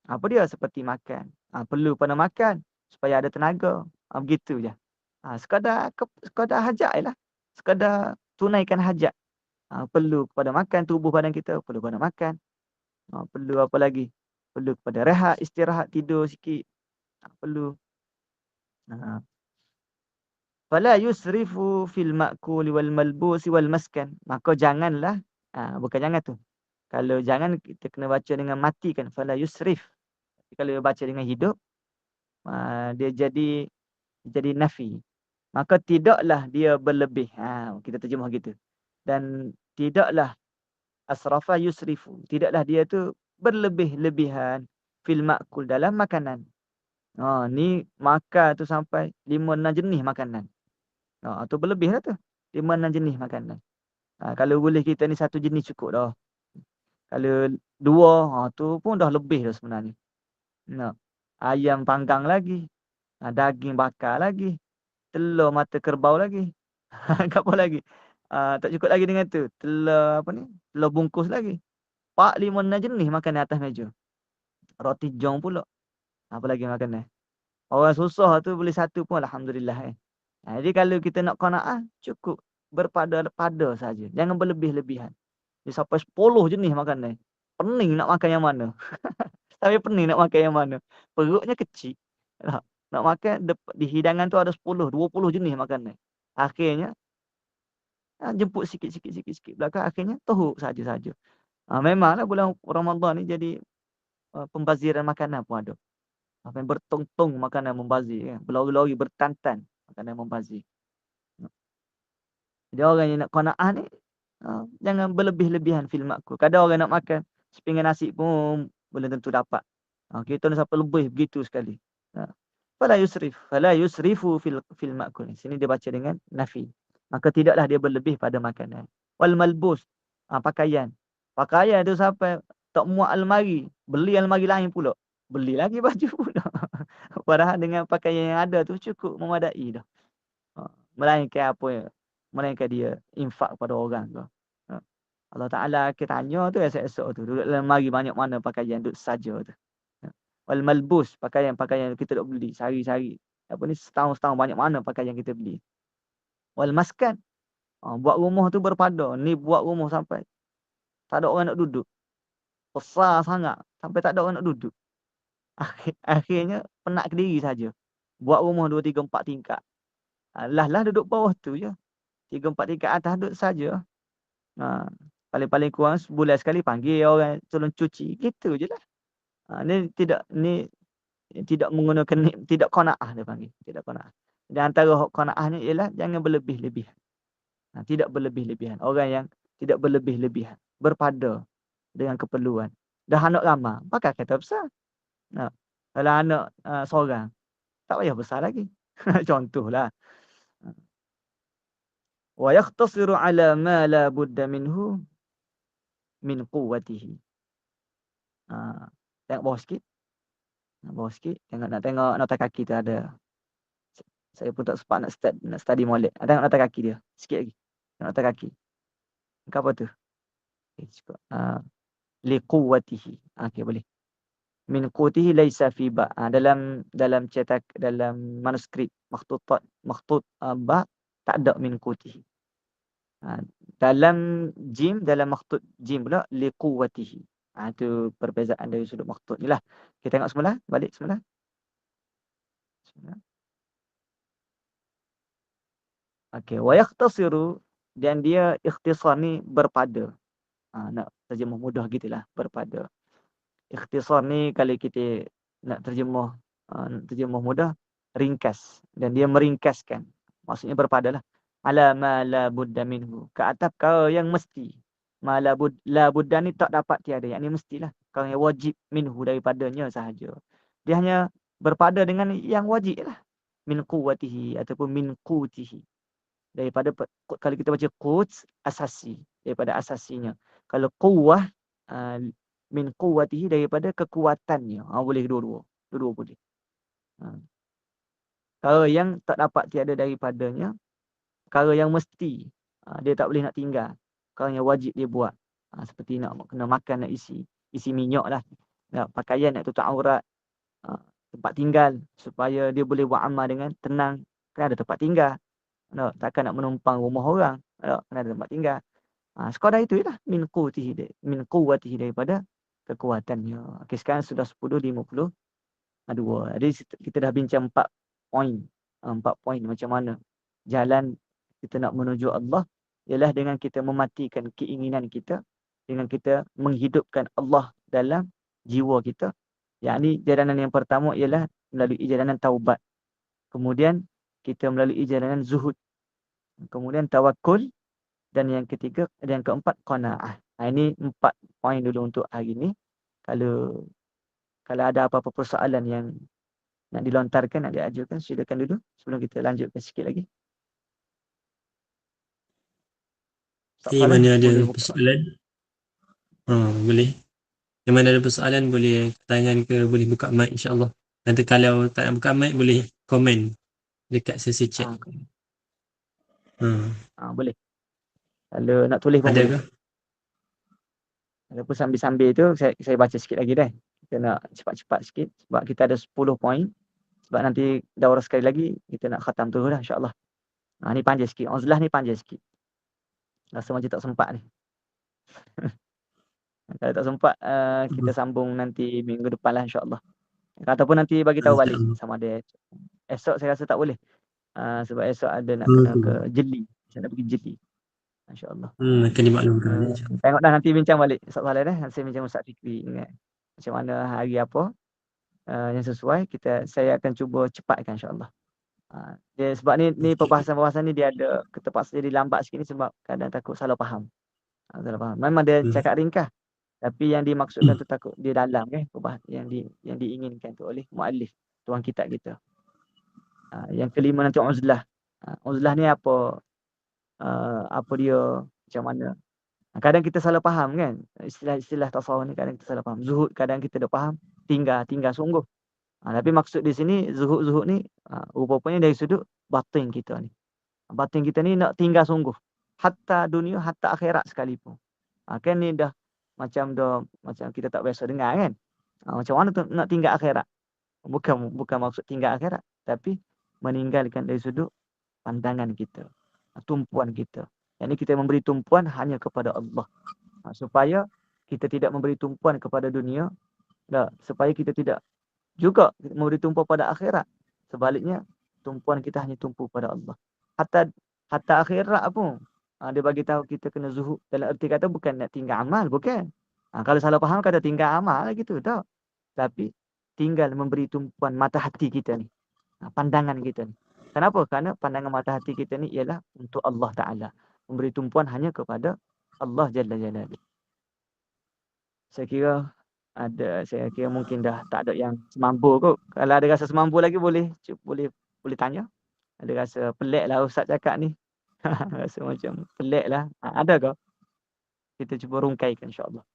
Apa dia? Seperti makan. Perlu pada makan supaya ada tenaga. Begitu je. Sekadar hajat jelah. Sekadar tunaikan hajat. Perlu kepada makan, tubuh badan kita perlu pada makan. Perlu apa lagi? Perlu kepada rehat, istirahat, tidur sikit. Perlu. Fala yusrifu fil ma'kuli wal malbusi wal maskan. Maka janganlah, bukan jangan tu. Kalau jangan kita kena baca dengan mati kan. Fala yusrif. Kalau baca dengan hidup, dia jadi nafi. Maka tidaklah dia berlebih. Kita terjemah gitu. Dan tidaklah asrafa yusrifu. Tidaklah dia tu berlebih-lebihan fil ma'kul dalam makanan. Ni makan tu sampai 5-6 jenis makanan. Tu berlebih lah tu. 5-6 jenis makanan. Kalau boleh kita ni satu jenis cukup dah. Kalau 2, tu pun dah lebih dah sebenarnya. Ayam panggang lagi. Daging bakar lagi. Telur mata kerbau lagi. Apa lagi? Tak cukup lagi dengan tu. Telur bungkus lagi. 4, 5, 6 jenis makanan atas meja. Roti jong pula. Apa lagi makanan? Orang susah tu boleh satu pun alhamdulillah. Jadi kalau kita nak qanaah, cukup berpada-pada saja. Jangan berlebih-lebihan. Dia sampai 10 jenis makanan. Pening nak makan yang mana. Tapi pening nak makan yang mana. Perutnya kecil. Nak makan di hidangan tu ada 10, 20 jenis makanan. Akhirnya jemput sikit-sikit belakang, akhirnya teruk saja-saja. Memanglah bulan Ramadan ni jadi pembaziran makanan pun ada. Makan bertong-tong makanan membazir. Berlari-lari bertantan makanan membazir. Jadi orang yang nak qanaah ni, jangan berlebih-lebihan fil ma'kul. Kadang orang nak makan sepinggan nasi pun belum tentu dapat. Kita ni sampai lebih begitu sekali. Fala yusrifu fil ma'kul. Sini dia baca dengan nafi. Maka tidaklah dia berlebih pada makanan. Wal malbus, pakaian. Pakaian tu sampai tak muat almari, beli almari lain pula. Beli lagi baju pula. Padahal dengan pakaian yang ada tu cukup memadai dah. Melainkan dia infak pada orang tu. Allah Ta'ala kita tanya tu esok-esok tu. Duduk dalam almari banyak mana pakaian duduk saja tu. Wal malbus, pakaian-pakaian kita duk beli sehari-hari. Ni setahun-setahun banyak mana pakaian kita beli. Wal maskan, buat rumah tu berpada. Ni buat rumah sampai tak ada orang nak duduk. Besar sangat sampai tak ada orang nak duduk. Akhirnya penat ke diri saja. Buat rumah 2, 3, 4 tingkat. Lah duduk bawah tu je. 3, 4 tingkat atas duduk saja. Paling-paling kurang sebulan sekali panggil orang tolong cuci. Gitu je lah. Ni tidak menggunakan tidak qanaah dia panggil. Tidak qanaah. Dan antara qanaahnya ialah jangan berlebih-lebihan. Tidak berlebih-lebihan. Orang yang tidak berlebih-lebihan. Berpada dengan keperluan. Dah anak ramai, pakai kereta besar. Kalau anak seorang, tak payah besar lagi. Contohlah. Wa yakhtasiru ala ma la budda minhu min quwwatihi. Tengok bawah sikit. Nak tengok nota kaki tu ada. Saya pun tak sempat nak study molek. Tengok nota kaki dia. Sikit lagi. Tengok nota kaki. Apa tu? Cukup. Li quwwatihi. Okey, boleh. Min quwwatihi laisa fi ba. Dalam cetak, dalam manuskrip makhtut ba tak ada min quwwatihi. Dalam makhtut jim pula li quwwatihi. Itu perbezaan dari sudut makhtut ni lah. Kita tengok semula, balik semula. Okey, wa yakhtasiru, dan dia ikhtisar ni berpada. Nak terjemah mudah gitulah, berpada. Ikhtisar ni kalau kita nak terjemah mudah, ringkas, dan dia meringkaskan. Maksudnya berpadalah. Ala ma la budda minhu, ke atas perkara yang mesti. Ma la budda ni tak dapat tiada, yang ni mestilah. Perkara yang wajib minhu, daripadanya sahaja. Dia hanya berpada dengan yang wajib lah. Min quwwatihi ataupun min qutihi. Daripada, kalau kita baca qut, asasi, daripada asasinya. Kalau quwwah, min quwwatihi, daripada kekuatannya. Boleh dua-dua boleh. Perkara yang tak dapat tiada daripadanya, perkara yang mesti, dia tak boleh nak tinggal, perkara yang wajib dia buat. Seperti nak kena makan, nak isi minyak lah. pakaian nak tutup aurat, tempat tinggal supaya dia boleh buat amal dengan tenang, kena ada tempat tinggal. Takkan nak menumpang rumah orang, kena ada tempat tinggal. Sekadar itu je lah, min quwwatihi daripada kekuatannya. Okey, sekarang sudah 10:52. Jadi kita dah bincang 4 poin. 4 poin macam mana jalan kita nak menuju Allah ialah dengan kita mematikan keinginan kita, dengan kita menghidupkan Allah dalam jiwa kita. Yakni jalanan yang pertama ialah melalui jalanan taubat. Kemudian kita melalui jalanan zuhud. Kemudian tawakul, dan yang ketiga dan yang keempat qanaah. Ini 4 poin dulu untuk hari ini. Kalau ada apa-apa persoalan yang nak dilontarkan, nak diajukan, silakan dulu sebelum kita lanjutkan sikit lagi. Ustaz Di Saleh, mana ada boleh buka. persoalan? Boleh. Yang mana ada persoalan boleh tanyakan ke, boleh buka mic insya-Allah. Nanti kalau tak nak buka mic boleh komen dekat sesi chat. Boleh. Kalau nak tulis pun Ada boleh. ke? Walaupun sambil-sambil tu saya baca sikit lagi dah. Kita nak cepat-cepat sikit sebab kita ada 10 poin. Sebab nanti daurah sekali lagi kita nak khatam terus dah insya-Allah. Ni panjang sikit. Uzlah ni panjang sikit. Rasa macam tak sempat ni. Kalau tak sempat kita sambung nanti minggu depan lah insya-Allah. Ataupun nanti bagi tahu balik sama ada esok saya rasa tak boleh. Sebab esok ada nak kena ke Jeli. Saya nak pergi Jeli. Masya-Allah. Akan dimaklumkan insya-Allah. Tengok dah nanti bincang balik Ustaz Saleh dah. Saya bincang Ustaz Fikri ingat. Macam mana hari apa yang sesuai, saya akan cuba cepatkan insya-Allah. Sebab ni perbahasan-perbahasan ni dia ada terpaksa jadi lambat sikit ni sebab kadang takut salah faham. Salah faham. Memang dia cakap ringkas. Tapi yang dimaksudkan tu takut dia dalam kan, yang diinginkan tu oleh muallif, tuan kitab kita. Yang kelima nanti uzlah. Uzlah ni apa dia, macam mana. Kadang kita salah faham kan, istilah-istilah tasawuf ni kadang kita salah faham. Zuhud kadang kita dah faham, tinggal sungguh. Tapi maksud di sini zuhud ni rupanya dari sudut batin kita ni. Batin kita ni nak tinggal sungguh. Hatta dunia, hatta akhirat sekalipun. Kan ni dah macam kita tak biasa dengar kan. Macam mana tu nak tinggal akhirat? Bukan maksud tinggal akhirat, tapi meninggalkan dari sudut pandangan kita, tumpuan kita. Yang ni kita memberi tumpuan hanya kepada Allah. Supaya kita tidak memberi tumpuan kepada dunia, supaya kita tidak juga memberi tumpuan pada akhirat. Sebaliknya, tumpuan kita hanya tumpu pada Allah. Hatta akhirat pun dia bagi tahu kita kena zuhud. Dalam erti kata bukan nak tinggal amal, bukan. Kalau salah faham kata tinggal amal gitu, tak. Tapi tinggal memberi tumpuan mata hati kita ni. Pandangan kita ni. Kenapa? Kerana pandangan mata hati kita ni ialah untuk Allah Ta'ala. Memberi tumpuan hanya kepada Allah Jalla Jalaluhu. Saya kira mungkin dah tak ada yang semampu kot. Kalau ada rasa semampu lagi boleh tanya. Ada rasa pelik lah Ustaz cakap ni. Rasa macam pelik lah. Ada ke? Kita cuba rungkaikan insya-Allah.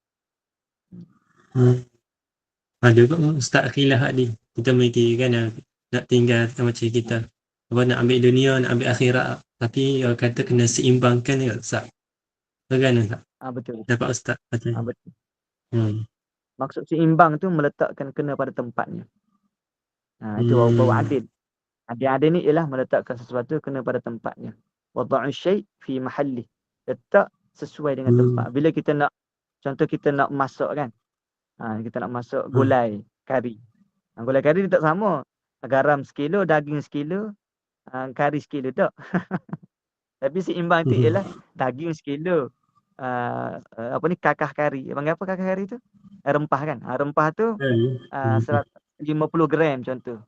Ada kot Ustaz khilaf ni. Kita mikir kan nak tinggal macam kita. Apa nak ambil dunia, nak ambil akhirat. Tapi kata kena seimbangkan ya Ustaz. Bagaimana Ustaz? Betul. Dapat Ustaz macam betul. Maksud seimbang tu meletakkan kena pada tempatnya. Itu baru adil. Adil ni ialah meletakkan sesuatu kena pada tempatnya. Wada'u syai' fi mahalli. Letak sesuai dengan tempat. Bila kita nak, contoh kita nak masak kan. Kita nak masak gulai kari. Gulai kari dia tak sama. Garam sekilo, daging sekilo, kari sekilo tak. Tapi seimbang tu ialah daging sekilo, kakah kari. Panggil apa kakah kari tu? Rempah kan. Rempah tu 50 gram contoh.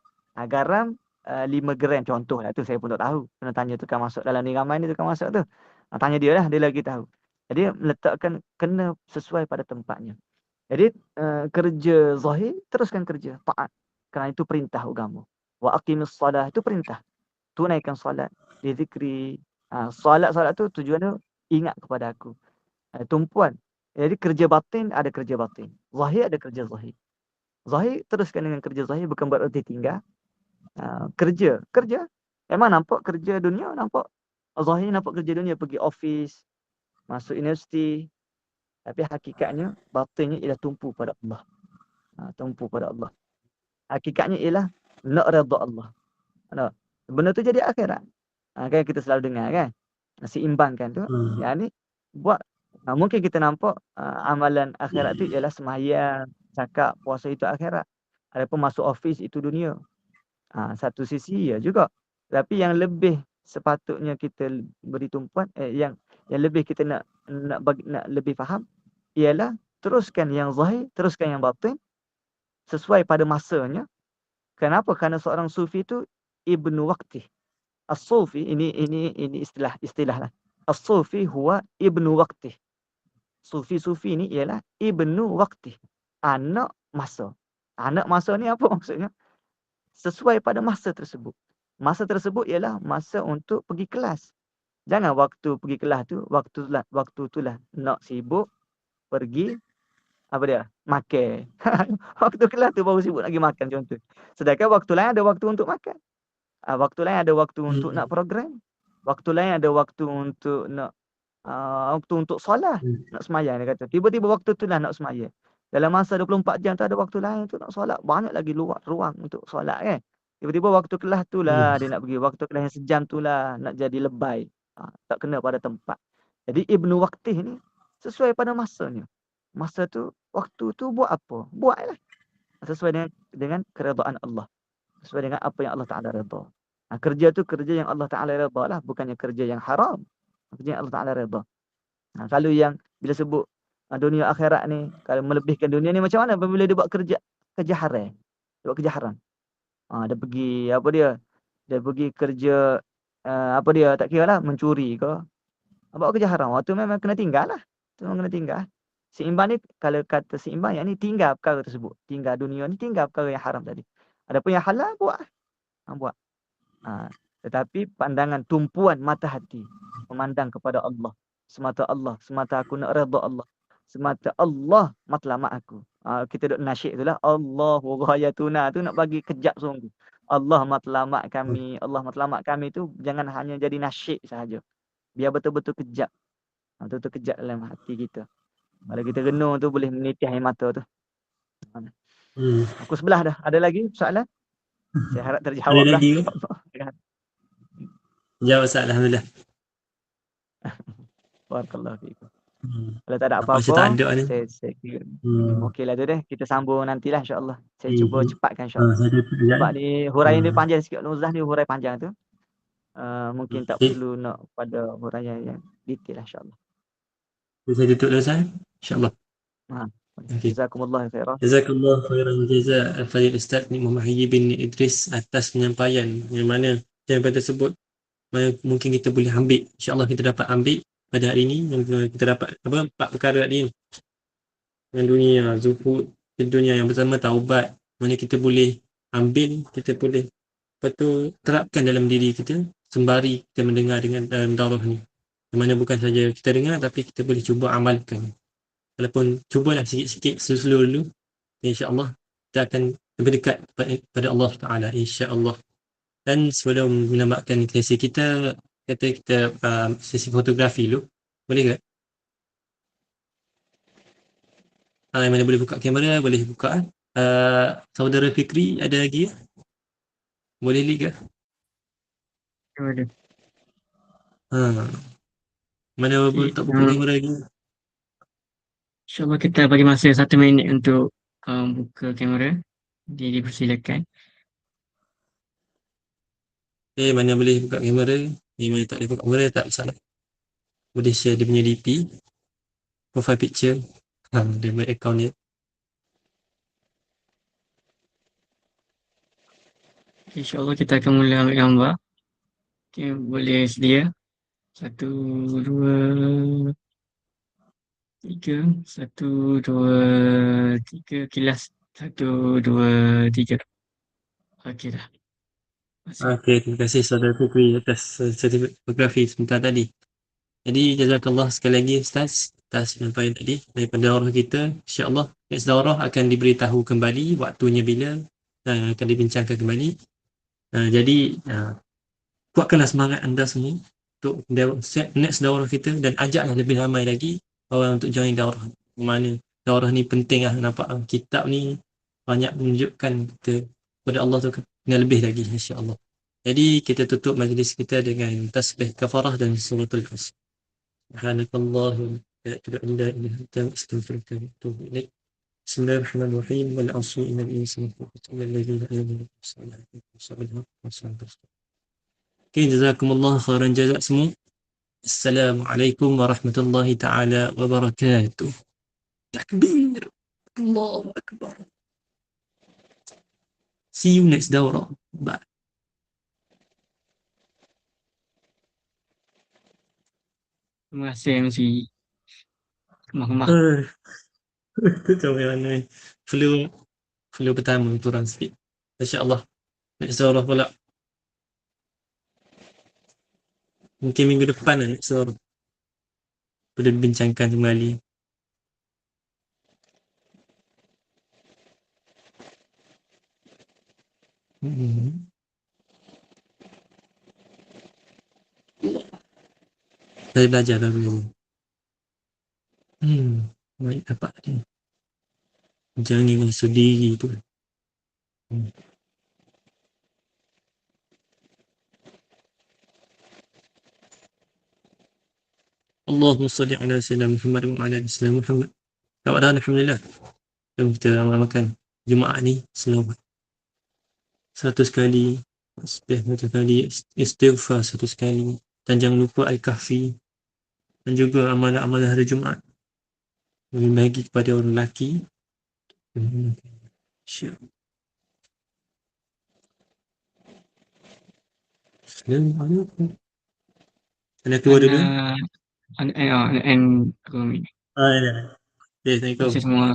Garam 5 gram contoh lah tu, saya pun tak tahu. Kena tanya tukang masak dalam ni, ramai ni tukang masak tu. Tanya dia lah, dia lagi tahu. Jadi meletakkan kena sesuai pada tempatnya. Jadi kerja zahir, teruskan kerja taat. Kerana itu perintah agama. Wa aqimis salah, itu perintah. Tunaikan solat, dizikri. Solat tu tujuannya ingat kepada aku. Tumpuan. Jadi kerja batin ada kerja batin. Zahir ada kerja zahir. Zahir teruskan dengan kerja zahir, bukan berarti tinggal. Kerja. Memang nampak kerja dunia, nampak zahir, nampak kerja dunia, pergi office, masuk universiti. Tapi hakikatnya batinnya ialah tumpu pada Allah. tumpu pada Allah. Hakikatnya ialah nak redha Allah. Nampak? Benda tu jadi akhirat. Kan kita selalu dengar kan. Seimbangkan tu. Hmm. Yang ni buat mungkin kita nampak amalan akhirat tu ialah sembahyang, zakat, puasa itu akhirat. Adapun masuk office itu dunia. Satu sisi ya juga. Tapi yang lebih sepatutnya kita beri tumpuan yang lebih kita nak lebih faham ialah teruskan yang zahir, teruskan yang batin sesuai pada masanya. Kenapa? Kerana seorang sufi itu ibnu waqtih. As-sufi ini istilah lah. As-sufi huwa ibnu waqtih. Sufi ni ialah ibnu waqtih. Anak masa. Anak masa ni apa maksudnya? Sesuai pada masa tersebut. Masa tersebut ialah masa untuk pergi kelas. Jangan waktu pergi kelas tu, waktu itulah nak sibuk pergi apa dia? Makan. Waktu kelas tu baru sibuk nak pergi makan contoh. Sedangkan waktu lain ada waktu untuk makan. Waktu lain ada waktu untuk nak program. Waktu lain ada waktu untuk nak waktu untuk solat, nak semayang dia kata. Tiba-tiba waktu tu lah nak semayang. Dalam masa 24 jam tu ada waktu lain tu nak solat. Banyak lagi ruang untuk solat kan. Tiba-tiba waktu kelas tu lah dia nak pergi. Waktu kelas yang sejam tu lah nak jadi lebay. Tak kena pada tempat. Jadi Ibnu Waqtih ni sesuai pada masanya. Masa tu, waktu tu buat apa? Buatlah. Sesuai dengan keredaan Allah. Sesuai dengan apa yang Allah Ta'ala redha. Kerja tu kerja yang Allah Ta'ala redha lah. Bukannya kerja yang haram. Kerja yang Allah Ta'ala redha. Kalau yang bila sebut dunia akhirat ni, kalau melebihkan dunia ni macam mana? Apabila dia buat kerja haram. Dia buat kerja haram. Dia pergi, apa dia? Dia pergi kerja, apa dia? Tak kira lah, mencuri ke. Buat kerja haram. Waktu memang kena tinggal lah. Itu memang kena tinggal. Seimbang ni, kalau kata seimbang, yang ni tinggal perkara tersebut. Tinggal dunia ni, tinggal perkara yang haram tadi. Adapun yang halal, buat. Buat. Tetapi pandangan tumpuan mata hati. Memandang kepada Allah. Semata Allah. Semata aku nak redha Allah. Semata Allah matlamat aku. Kita duduk nasyid tu lah. Allahu ghayatuna tu nak bagi kejap sungguh. Allah matlamat kami. Allah matlamat kami tu jangan hanya jadi nasyid sahaja. Biar betul-betul kejap. Betul-betul kejap dalam hati kita. Kalau kita renung tu boleh menitih air mata tu. Aku sebelah dah. Ada lagi soalan? Saya harap terjawab Ada lah. lagi ke? Jawab Ustaz, alhamdulillah. Barakallahu fiikum. Kalau tak ada Apa apa-apa, tak ada ni? saya kira okeylah tu deh. Kita sambung nantilah insya-Allah. Saya cuba cepatkan insya-Allah. Sebab ni huraian ni panjang sikit. Nuzah ni hurai panjang tu. Mungkin tak perlu nak pada huraian yang detail lah insya-Allah. Saya tutup dulu Ustaz, insya-Allah. Jazakumullah khairan. Jazakallah khairan jazak Al-Fadhil Ustaz Muhammad Hayy bin Idris atas penyampaian yang mana yang tersebut mungkin kita boleh ambil, insya-Allah kita dapat ambil pada hari ini. Kita dapat apa 4 perkara tadi yang dunia, zuhud di dunia, yang pertama taubat, mana kita boleh ambil, kita boleh terapkan dalam diri kita sembari kita mendengar dengan dalam daurah ni, yang mana bukan saja kita dengar tapi kita boleh cuba amalkan. Walaupun cubalah sikit-sikit slow dulu, insya-Allah kita akan lebih dekat pada Allah Taala, insya-Allah. Dan sebelum menamatkan sesi kita, kita sesi fotografi dulu. Boleh ke? Yang mana boleh buka kamera, boleh buka. Saudara Fikri ada lagi? Boleh lagi ke? Boleh. Mana boleh tak buka kamera lagi? InsyaAllah kita bagi masa 1 minit untuk buka kamera. Jadi dipersilakan. Mana boleh buka kamera, mana tak boleh buka kamera tak salah. Boleh share dia punya DP, profile picture, dia punya account dia. InsyaAllah kita akan mula ambil gambar. Okay, boleh sedia. 1, 2, 3. 1, 2, 3. Kilas. 1, 2, 3. Okey dah. Okey, terima kasih saudara Fikri atas sertifikat fotografi sebentar tadi. Jadi jazakallah sekali lagi Ustaz atas penyampaian tadi daripada daurah kita. InsyaAllah next daurah akan diberitahu kembali waktunya bila dan akan dibincangkan kembali. Jadi kuatkanlah semangat anda semua untuk next daurah kita dan ajaklah lebih ramai lagi orang untuk join daurah. Mana daurah ni penting lah, nampak kitab ni banyak menunjukkan kita kepada Allah tu dengan lebih lagi, insya-Allah. Jadi kita tutup majlis kita dengan tasbih kafarah dan suratul Asr. Subhanakallahumma la ilaha illa anta astaghfiruka wa atubu ilaik. Bismillahirrahmanirrahim. Wal 'asri innal insana lafi khusr illa alladhina amanu wa 'amilus salihati. Okay, jazakumullah khairan jazak semua. Assalamualaikum warahmatullahi taala wabarakatuh. Takbir. Allahu akbar. See you next daurah. Bye. Terima kasih MC. Kemah-kemah. Macam mana ni? Flu pertama turun sikit. Insya-Allah. Next daurah pula. Mungkin minggu depan lah next daurah. Boleh bincangkan kembali. Saya belajar dulu. Baik dapat ni. Jangan masuk diri tu. Allahumma salli ala sayyidina Muhammad wa ala ali sayyidina Muhammad. Keadaan alhamdulillah. Jom kita amalkan Jumaat ni selawat 100 kali, tasbih 100 kali, istighfar 100 kali, dan jangan lupa Al-Kahfi dan juga amalan-amalan hari Jumaat. Bagi kepada orang lelaki. Assalamualaikum. Ada keluar dulu. And aku ambil. Ya. Okay, Assalamualaikum. Terima kasih semua.